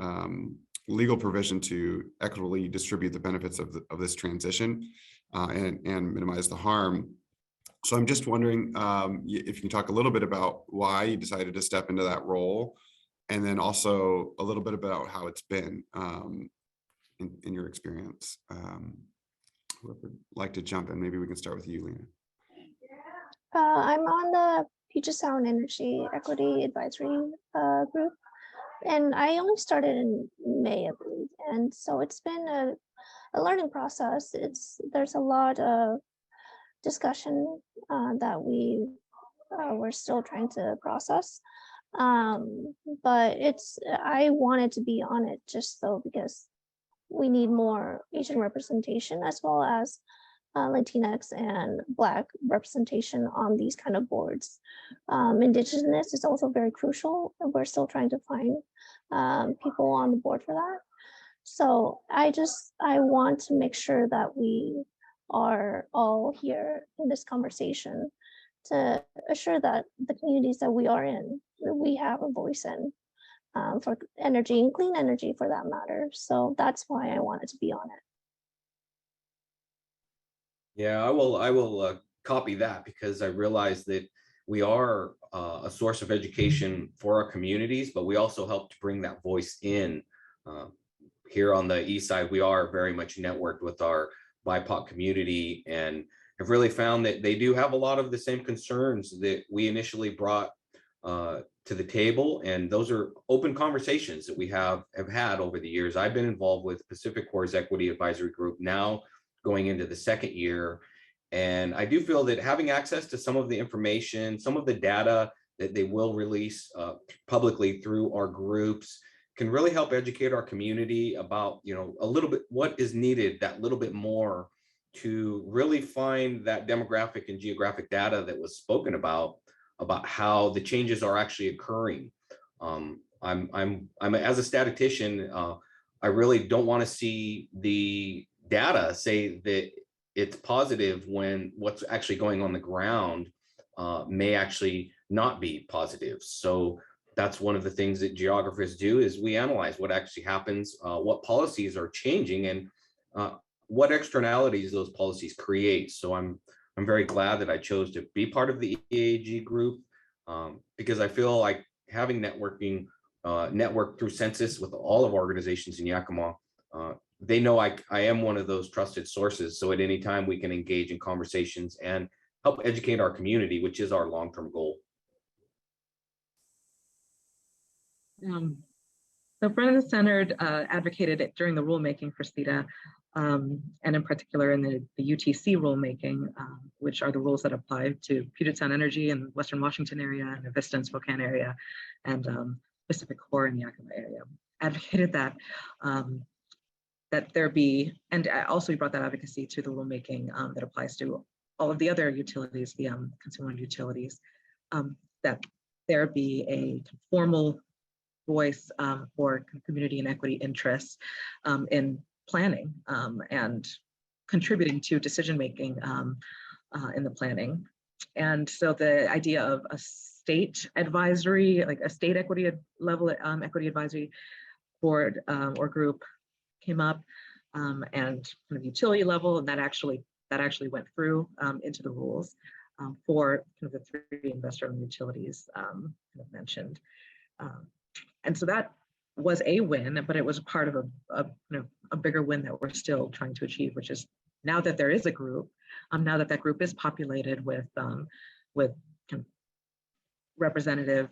legal provision to equitably distribute the benefits of this transition and minimize the harm. So I'm just wondering if you can talk a little bit about why you decided to step into that role, and then also a little bit about how it's been in your experience. Whoever would like to jump in, maybe we can start with you, Lena. I'm on the Puget Sound Energy Equity Advisory Group, and I only started in May, I believe. And so it's been a learning process. There's a lot of discussion that we're still trying to process. But I wanted to be on it just so because we need more Asian representation as well as Latinx and Black representation on these kind of boards. Indigenous is also very crucial, and we're still trying to find people on the board for that. So I want to make sure that we are all here in this conversation to assure that the communities that we are in, we have a voice in for energy and clean energy for that matter. So that's why I wanted to be on it. Yeah, I will copy that because I realize that we are a source of education for our communities, but we also help to bring that voice in. Here on the east side, we are very much networked with our BIPOC community and have really found that they do have a lot of the same concerns that we initially brought to the table. And those are open conversations that we have had over the years. I've been involved with Pacific Core's Equity Advisory Group now going into the second year. And I do feel that having access to some of the information, some of the data that they will release publicly through our groups can really help educate our community about, a little bit what is needed, that little bit more to really find that demographic and geographic data that was spoken about how the changes are actually occurring. I'm as a statistician, I really don't want to see the data say that it's positive when what's actually going on the ground may actually not be positive. So that's one of the things that geographers do is we analyze what actually happens, what policies are changing, and what externalities those policies create. So I'm very glad that I chose to be part of the EAG group. because I feel like having network through census with all of our organizations in Yakima, they know I am one of those trusted sources. So at any time we can engage in conversations and help educate our community, which is our long-term goal. So Front Centered advocated it during the rulemaking for CETA, and in particular in the UTC rulemaking, which are the rules that apply to Puget Sound Energy in Western Washington area and the Vista and Spokane area, and Pacific Core in the Yakima area. Advocated that that there be, and also brought that advocacy to the rulemaking that applies to all of the other utilities, the consumer-owned utilities, that there be a formal voice for community and equity interests in planning and contributing to decision-making in the planning. And so the idea of a state advisory, like a state equity level equity advisory board or group came up, and kind of utility level, and that actually went through into the rules for kind of the three investor-owned utilities kind of mentioned. And so that was a win, but it was part of a bigger win that we're still trying to achieve, which is now that there is a group, now that populated with kind of representative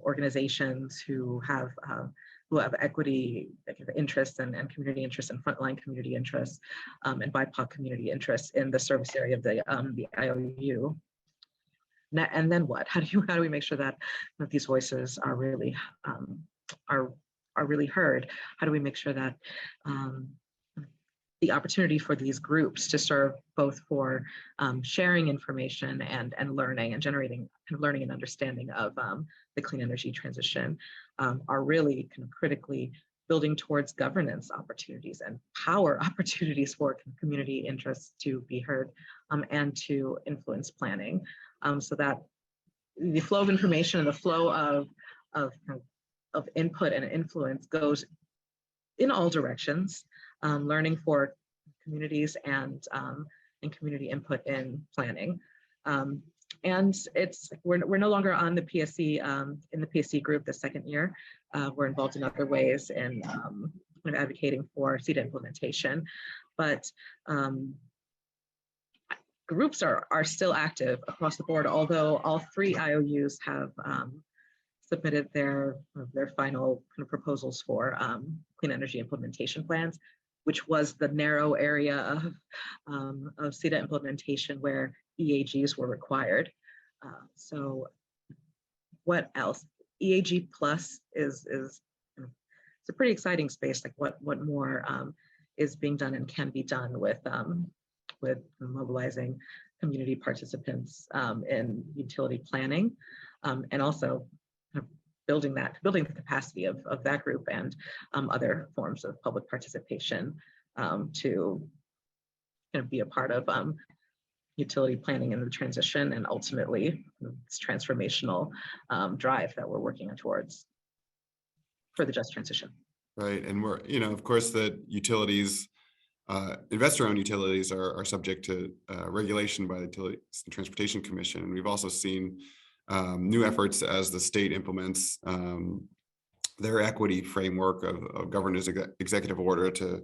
organizations who have equity interests and community interests and frontline community interests and BIPOC community interests in the service area of the IOU. And then what? How do we make sure that these voices are really really heard? How do we make sure that the opportunity for these groups to serve both for sharing information and learning and generating kind of learning and understanding of the clean energy transition are really kind of critically building towards governance opportunities and power opportunities for community interests to be heard and to influence planning, so that the flow of information and the flow of input and influence goes in all directions, learning for communities and community input in planning. And we're no longer on the PSC in the PSC group the second year. We're involved in other ways in kind of advocating for CETA implementation, but groups are still active across the board, although all three IOUs have submitted their final kind of proposals for clean energy implementation plans, which was the narrow area of CETA implementation where EAGs were required. So what else? EAG Plus is it's a pretty exciting space. Like what more is being done and can be done with mobilizing community participants in utility planning, and also building the capacity of that group and other forms of public participation to be a part of utility planning and the transition, and ultimately this transformational drive that we're working towards for the just transition. Right, and we're, of course, the utilities, investor-owned utilities are subject to regulation by the Utilities and Transportation Commission. And we've also seen new efforts as the state implements their equity framework of governor's executive order to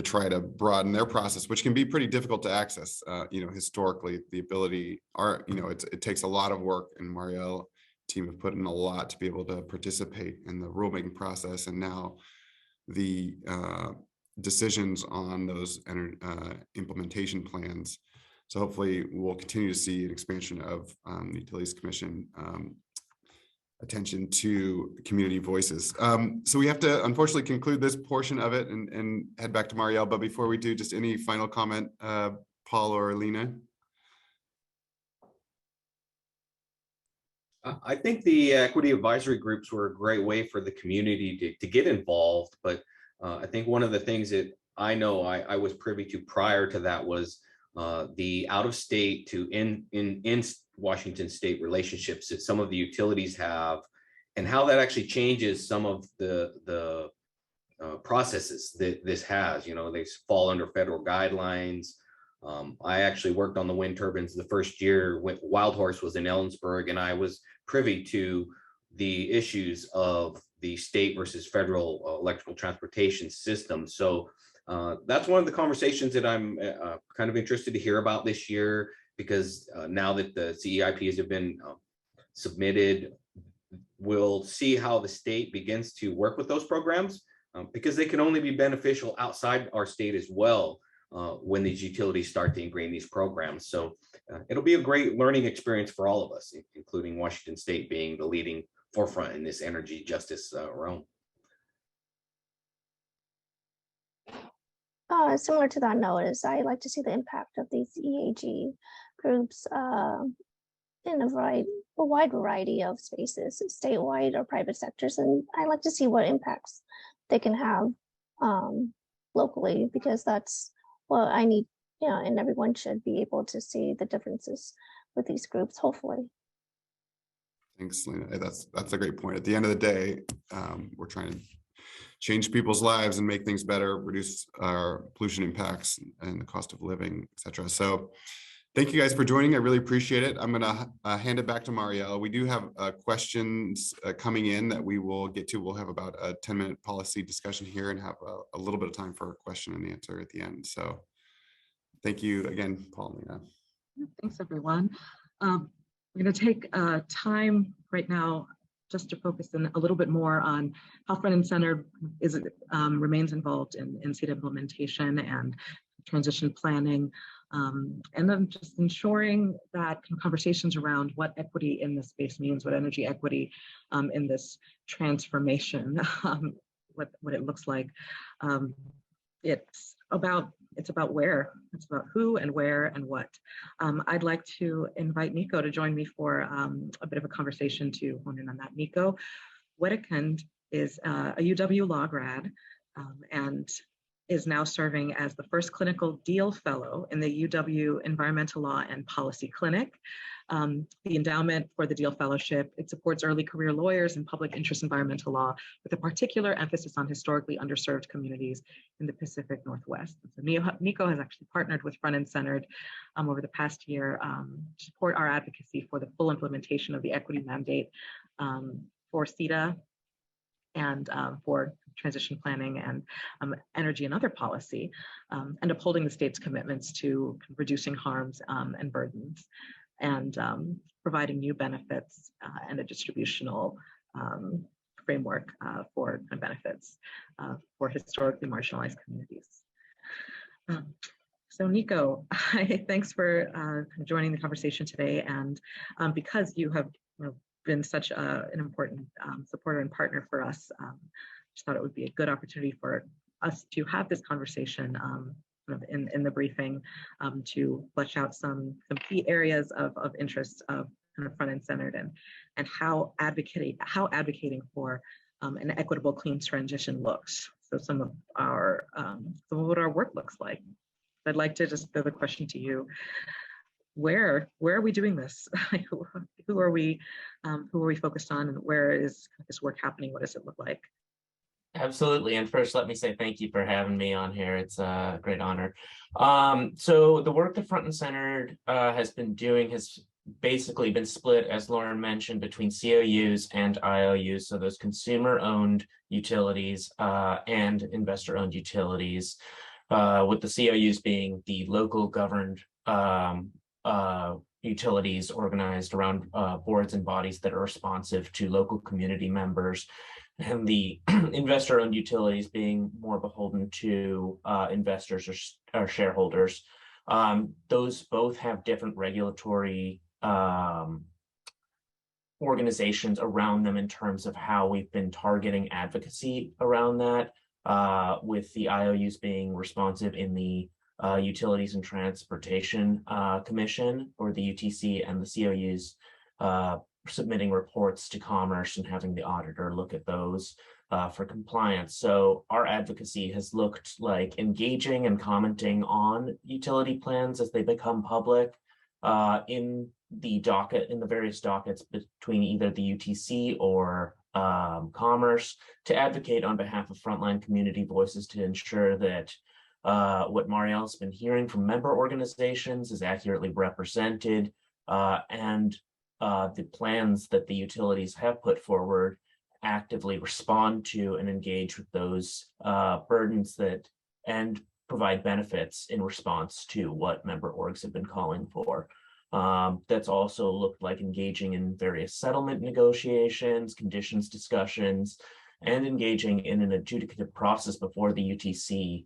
try to broaden their process, which can be pretty difficult to access. Historically, the ability it takes a lot of work, and Marielle team have put in a lot to be able to participate in the rulemaking process. And now the decisions on those implementation plans. So hopefully we'll continue to see an expansion of the Utilities Commission attention to community voices. So we have to unfortunately conclude this portion of it and head back to Marielle. But before we do, just any final comment, Paul or Lena? I think the equity advisory groups were a great way for the community to get involved. But I think one of the things that I know I was privy to prior to that was the out-of-state to in Washington state relationships that some of the utilities have, and how that actually changes some of the processes that this has. They fall under federal guidelines. I actually worked on the wind turbines the first year when Wild Horse was in Ellensburg, and I was privy to the issues of the state versus federal electrical transportation system. So that's one of the conversations that I'm kind of interested to hear about this year, because now that the CEIPs have been submitted, we'll see how the state begins to work with those programs, because they can only be beneficial outside our state as well when these utilities start to ingrain these programs. So it'll be a great learning experience for all of us, including Washington State being the leading forefront in this energy justice realm. Similar to that notice, I like to see the impact of these EAG groups in a wide variety of spaces, statewide or private sectors. And I like to see what impacts they can have locally, because that's what I need, and everyone should be able to see the differences with these groups, hopefully. Thanks, Lena. That's a great point. At the end of the day, we're trying to change people's lives and make things better, reduce our pollution impacts and the cost of living, et cetera. So thank you guys for joining. I really appreciate it. I'm going to hand it back to Marielle. We do have questions coming in that we will get to. We'll have about a 10-minute policy discussion here and have a little bit of time for a question and answer at the end. So thank you again, Paul and Lena. Thanks, everyone. We're going to take time right now just to focus in a little bit more on how Front and Center remains involved in state implementation and transition planning, and then just ensuring that conversations around what equity in this space means, what energy equity in this transformation, what it looks like. It's about where, it's about who and where and what. I'd like to invite Nico to join me for a bit of a conversation to hone in on that. Nico Wedekind is a UW Law grad and is now serving as the first clinical Deal Fellow in the UW Environmental Law and Policy Clinic. The endowment for the Deal Fellowship, it supports early career lawyers in public interest environmental law with a particular emphasis on historically underserved communities in the Pacific Northwest. So Nico has actually partnered with Front and Centered over the past year to support our advocacy for the full implementation of the equity mandate for CETA and for transition planning and energy and other policy, and upholding the state's commitments to reducing harms and burdens, and providing new benefits and a distributional framework for benefits for historically marginalized communities. So Nico, thanks for joining the conversation today. And because you have been such an important supporter and partner for us, just thought it would be a good opportunity for us to have this conversation in the briefing to flesh out some key areas of interest of Front and Centered and how advocating for an equitable clean transition looks. So some of what our work looks like. I'd like to just throw the question to you. Where are we doing this? Who are we focused on, and where is this work happening? What does it look like? Absolutely. And first, let me say thank you for having me on here. It's a great honor. So the work that Front and Centered has been doing has basically been split, as Lauren mentioned, between COUs and IOUs. So those consumer-owned utilities and investor-owned utilities, with the COUs being the local governed utilities organized around boards and bodies that are responsive to local community members, and the investor-owned utilities being more beholden to investors or shareholders. Those both have different regulatory organizations around them in terms of how we've been targeting advocacy around that, with the IOUs being responsive in the Utilities and Transportation Commission, or the UTC, and the COUs submitting reports to Commerce and having the auditor look at those for compliance. So our advocacy has looked like engaging and commenting on utility plans as they become public in the various dockets between either the UTC or Commerce, to advocate on behalf of frontline community voices to ensure that what Marielle's been hearing from member organizations is accurately represented, and the plans that the utilities have put forward actively respond to and engage with those burdens and provide benefits in response to what member orgs have been calling for. That's also looked like engaging in various settlement negotiations, conditions discussions, and engaging in an adjudicative process before the UTC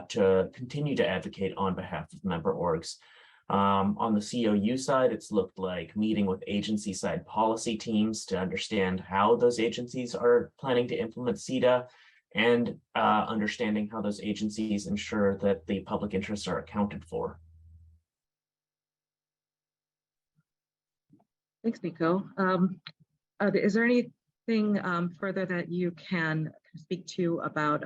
to continue to advocate on behalf of member orgs. On the COU side, it's looked like meeting with agency side policy teams to understand how those agencies are planning to implement CETA, and understanding how those agencies ensure that the public interests are accounted for. Thanks, Nico. Is there anything further that you can speak to about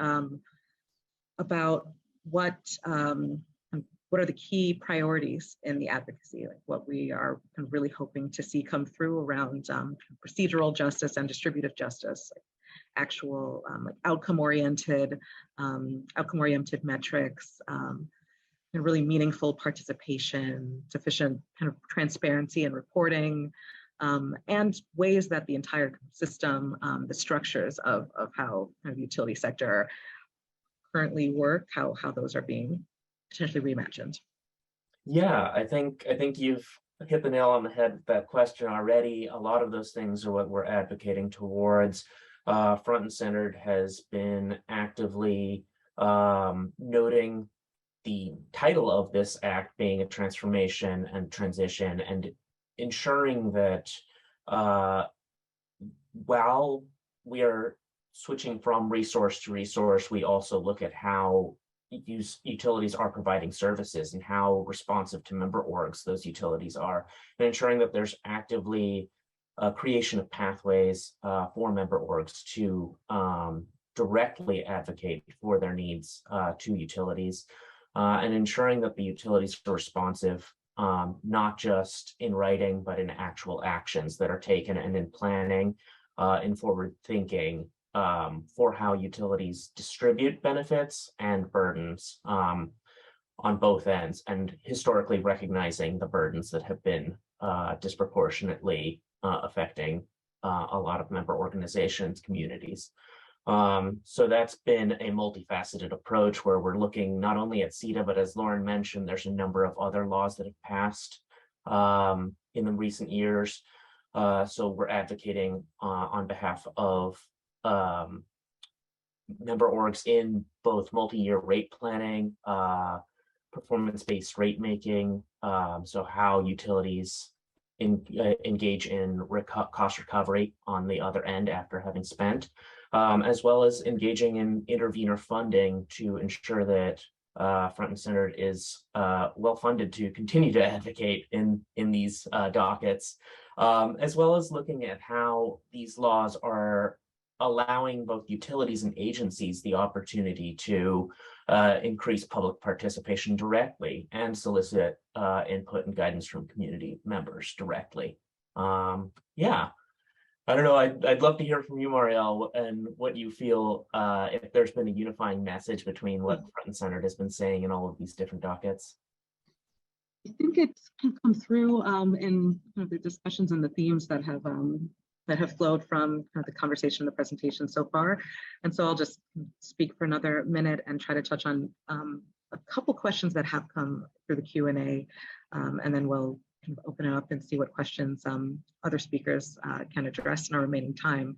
what are the key priorities in the advocacy, like what we are kind of really hoping to see come through around procedural justice and distributive justice, like actual like outcome-oriented metrics, and really meaningful participation, sufficient kind of transparency and reporting, and ways that the entire system, the structures of how kind of utility sector currently work, how those are being potentially reimagined. Yeah, I think you've hit the nail on the head with that question already. A lot of those things are what we're advocating towards. Front and Centered has been actively noting the title of this act being a transformation and transition, and ensuring that while we are switching from resource to resource, we also look at how utilities are providing services and how responsive to member orgs those utilities are, and ensuring that there's actively creation of pathways for member orgs to directly advocate for their needs to utilities, and ensuring that the utilities are responsive, not just in writing, but in actual actions that are taken, and in planning, in forward thinking, for how utilities distribute benefits and burdens on both ends, and historically recognizing the burdens that have been disproportionately affecting a lot of member organizations, communities. So that's been a multifaceted approach where we're looking not only at CETA, but as Lauren mentioned, there's a number of other laws that have passed in the recent years. So we're advocating on behalf of member orgs in both multi-year rate planning, performance-based rate making, so how utilities engage in cost recovery on the other end after having spent, as well as engaging in intervener funding to ensure that Front and Centered is well funded to continue to advocate in these dockets, as well as looking at how these laws are allowing both utilities and agencies the opportunity to increase public participation directly and solicit input and guidance from community members directly. Yeah, I don't know. I'd love to hear from you, Marielle, and what you feel, if there's been a unifying message between what Front and Centered has been saying in all of these different dockets. I think it's come through in the discussions and the themes that have flowed from the conversation, the presentation so far. And so I'll just speak for another minute and try to touch on a couple questions that have come through the Q&A, and then we'll open it up and see what questions other speakers can address in our remaining time.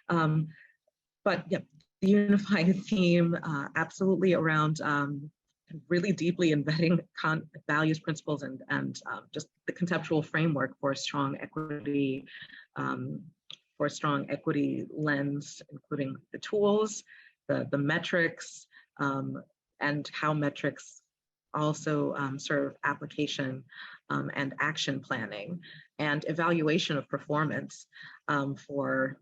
But yeah, the unifying theme absolutely around really deeply embedding values, principles, and just the conceptual framework for a strong equity, lens, including the tools, the metrics, and how metrics also serve application and action planning and evaluation of performance for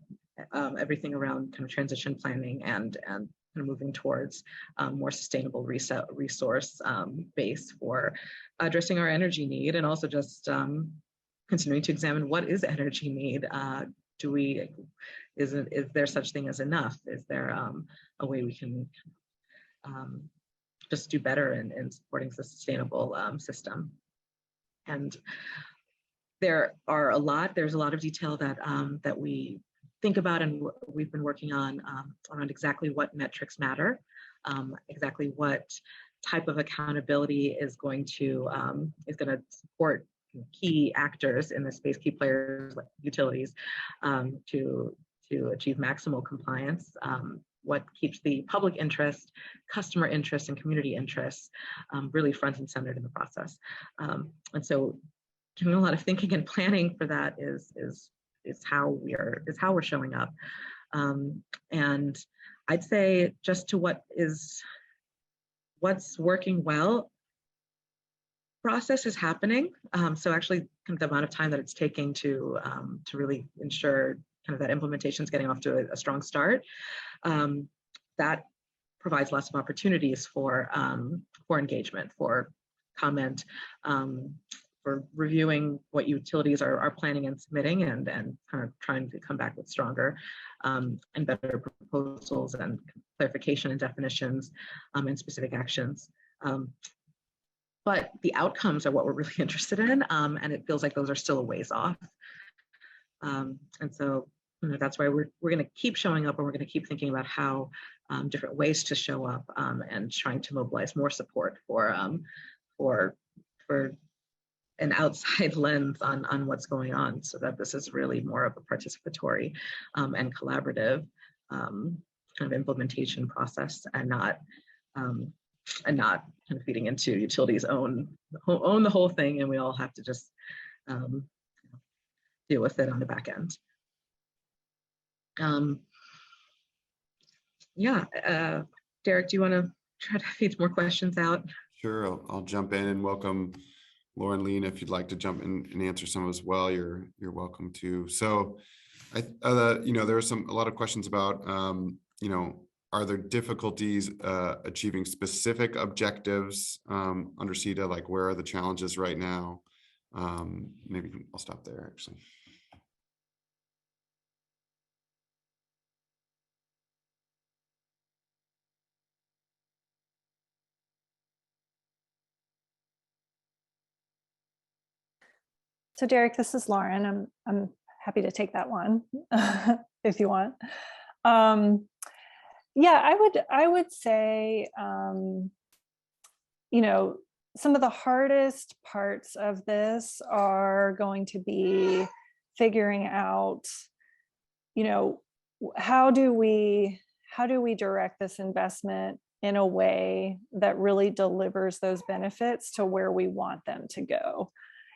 everything around transition planning and moving towards more sustainable resource base for addressing our energy need, and also just continuing to examine what is energy need. Is there such thing as enough? Is there a way we can just do better in supporting the sustainable system. And there's a lot of detail that that we think about and we've been working on around exactly what metrics matter, exactly what type of accountability is going to support key actors in the space, key players like utilities, to achieve maximal compliance. What keeps the public interest, customer interest, and community interests really front and centered in the process. And so, doing a lot of thinking and planning for that is how we're showing up. And I'd say just to what's working well, process is happening. So actually kind of the amount of time that it's taking to really ensure kind of that implementation is getting off to a strong start, that provides lots of opportunities for engagement, for comment, for reviewing what utilities are planning and submitting, and kind of trying to come back with stronger and better proposals and clarification and definitions and specific actions. But the outcomes are what we're really interested in, and it feels like those are still a ways off. And so that's why we're going to keep showing up, and we're going to keep thinking about how different ways to show up and trying to mobilize more support for an outside lens on what's going on, so that this is really more of a participatory and collaborative kind of implementation process, and not kind of feeding into utilities own the whole thing, and we all have to just deal with it on the back end. Derek, do you want to try to feed more questions out? Sure, I'll jump in and welcome Lauren Lean. If you'd like to jump in and answer some as well, you're welcome to. So, there are a lot of questions about, are there difficulties achieving specific objectives under CETA? Like, where are the challenges right now? Maybe I'll stop there, actually. So Derek, this is Lauren. I'm happy to take that one if you want. Yeah, I would say, some of the hardest parts of this are going to be figuring out, how do we direct this investment in a way that really delivers those benefits to where we want them to go.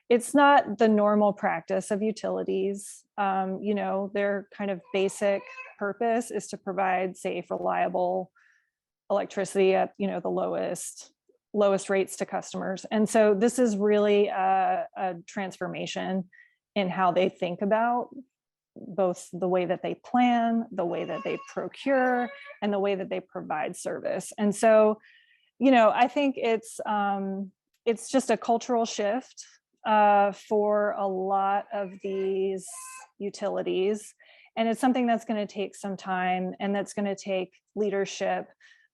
It's not the normal practice of utilities. Their kind of basic purpose is to provide safe, reliable electricity at the lowest rates to customers. And so this is really a transformation in how they think about both the way that they plan, the way that they procure, and the way that they provide service. And so, I think it's just a cultural shift for a lot of these utilities. And it's something that's going to take some time, and that's going to take leadership,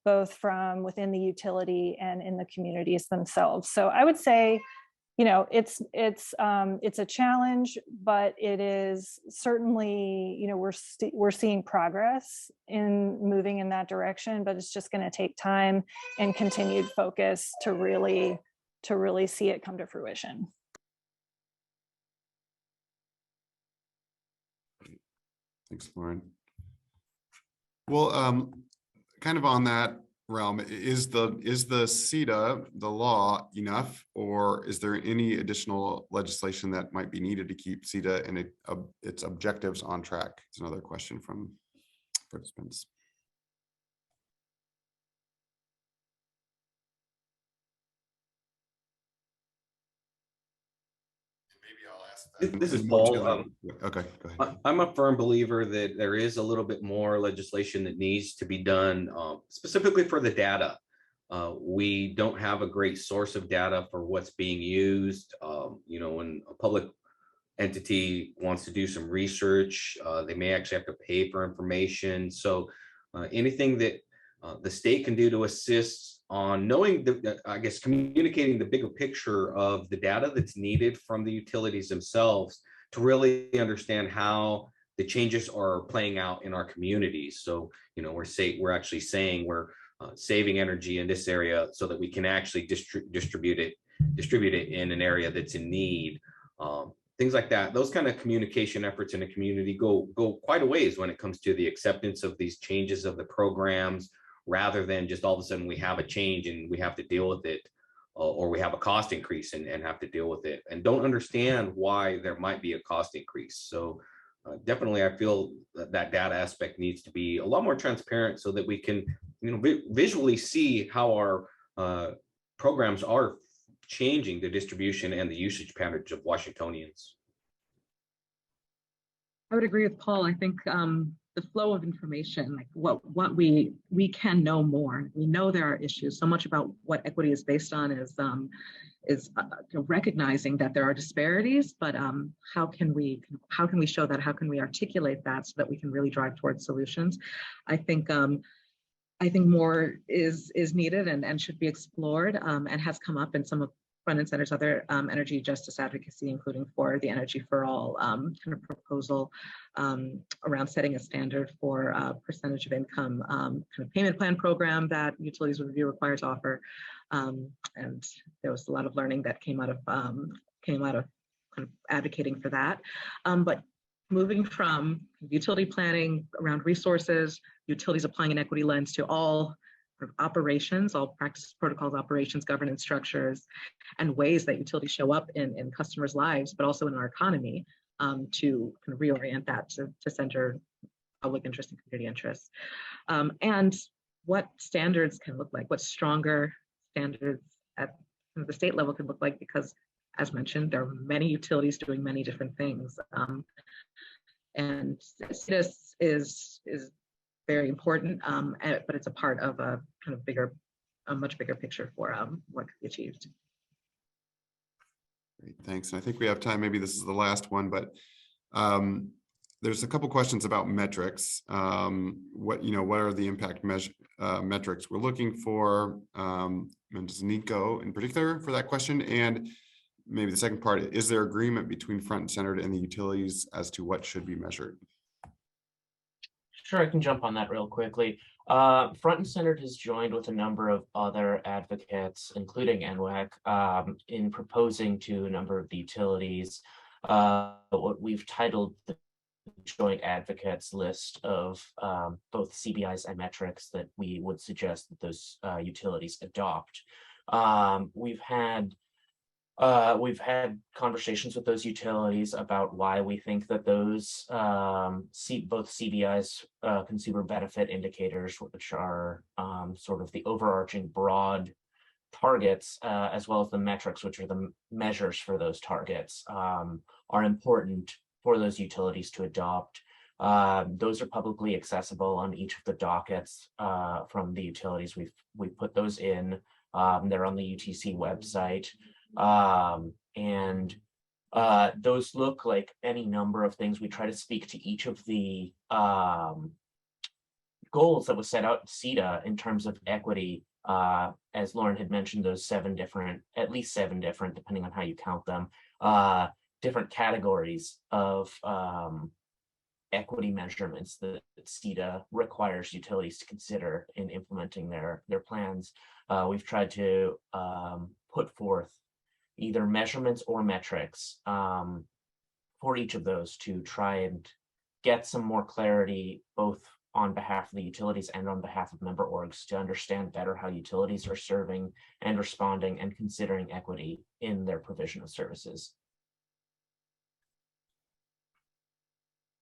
both from within the utility and in the communities themselves. So I would say, it's a challenge, but it is certainly, we're seeing progress in moving in that direction, but it's just going to take time and continued focus to really see it come to fruition. Thanks, Lauren. Well, kind of on that realm, is the CETA, the law, enough, or is there any additional legislation that might be needed to keep CETA and its objectives on track? It's another question from participants. This is Paul. Okay, go ahead. I'm a firm believer that there is a little bit more legislation that needs to be done, specifically for the data. We don't have a great source of data for what's being used. When a public entity wants to do some research, they may actually have to pay for information. So anything that the state can do to assist on knowing I guess, communicating the bigger picture of the data that's needed from the utilities themselves to really understand how the changes are playing out in our communities. So, we're actually saying we're saving energy in this area so that we can actually distribute it in an area that's in need. Things like that. Those kind of communication efforts in the community go quite a ways when it comes to the acceptance of these changes of the programs, rather than just all of a sudden we have a change and we have to deal with it, or we have a cost increase and have to deal with it and don't understand why there might be a cost increase. So definitely, I feel that data aspect needs to be a lot more transparent so that we can, visually see how our programs are changing the distribution and the usage patterns of Washingtonians. I would agree with Paul. I think the flow of information, like what we can know more. We know there are issues. So much about what equity is based on is recognizing that there are disparities, but how can we show that? How can we articulate that so that we can really drive towards solutions? I think more is needed and should be explored, and has come up in some of Front and Center's other energy justice advocacy, including for the Energy for All kind of proposal around setting a standard for percentage of income kind of payment plan program that utilities would be required to offer. And there was a lot of learning that came out of kind of advocating for that. But moving from utility planning around resources, utilities applying an equity lens to all operations, all practices, protocols, operations, governance structures, and ways that utilities show up in customers' lives, but also in our economy, to kind of reorient that to center public interest and community interests. And what standards can look like, what stronger standards at the state level can look like, because as mentioned, there are many utilities doing many different things. And this is very important, but it's a part of a kind of much bigger picture for what could be achieved. Great, thanks. And I think we have time. Maybe this is the last one, but there's a couple questions about metrics. What are the impact metrics we're looking for? And does Nico in particular for that question? And maybe the second part, is there agreement between Front and Centered and the utilities as to what should be measured? Sure, I can jump on that real quickly. Front and Centered has joined with a number of other advocates, including NWEC, in proposing to a number of the utilities what we've titled the Joint Advocates list of both CBIs and metrics that we would suggest that those utilities adopt. We've had conversations with those utilities about why we think that those both CBI's consumer benefit indicators, which are sort of the overarching broad targets, as well as the metrics, which are the measures for those targets, are important for those utilities to adopt. Those are publicly accessible on each of the dockets from the utilities. We've put those in. They're on the UTC website. And those look like any number of things. We try to speak to each of the goals that was set out in CETA in terms of equity. As Lauren had mentioned, those at least seven different, depending on how you count them, different categories of equity measurements that CETA requires utilities to consider in implementing their plans. We've tried to put forth either measurements or metrics for each of those to try and get some more clarity, both on behalf of the utilities and on behalf of member orgs, to understand better how utilities are serving and responding and considering equity in their provision of services.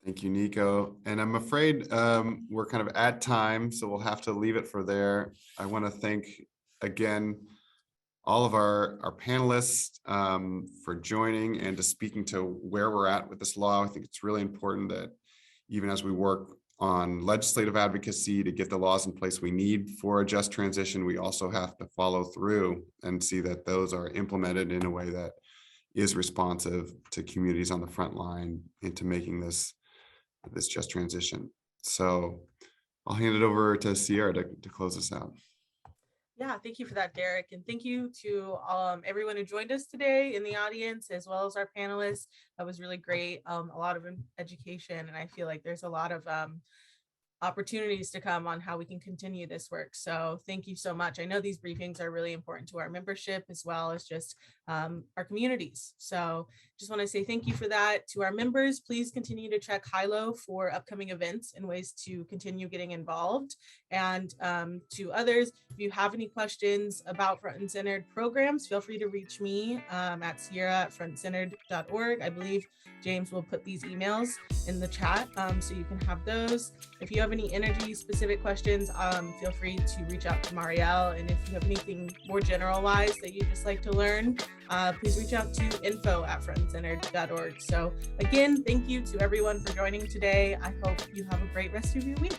Thank you, Nico. And I'm afraid we're kind of at time, so we'll have to leave it for there. I want to thank again all of our panelists for joining and to speaking to where we're at with this law. I think it's really important that even as we work on legislative advocacy to get the laws in place we need for a just transition, we also have to follow through and see that those are implemented in a way that is responsive to communities on the front line into making this just transition. So I'll hand it over to Sierra to close us out. Yeah, thank you for that, Derek. And thank you to everyone who joined us today in the audience, as well as our panelists. That was really great. A lot of education, and I feel like there's a lot of opportunities to come on how we can continue this work. So thank you so much. I know these briefings are really important to our membership as well as just our communities. So just want to say thank you for that. To our members, please continue to check HILO for upcoming events and ways to continue getting involved. And to others, if you have any questions about Front and Centered programs, feel free to reach me at sierra@frontcentered.org. I believe James will put these emails in the chat so you can have those. If you have any energy specific questions, feel free to reach out to Marielle. And if you have anything more general wise that you'd just like to learn, please reach out to info@frontcentered.org. So again, thank you to everyone for joining today. I hope you have a great rest of your week.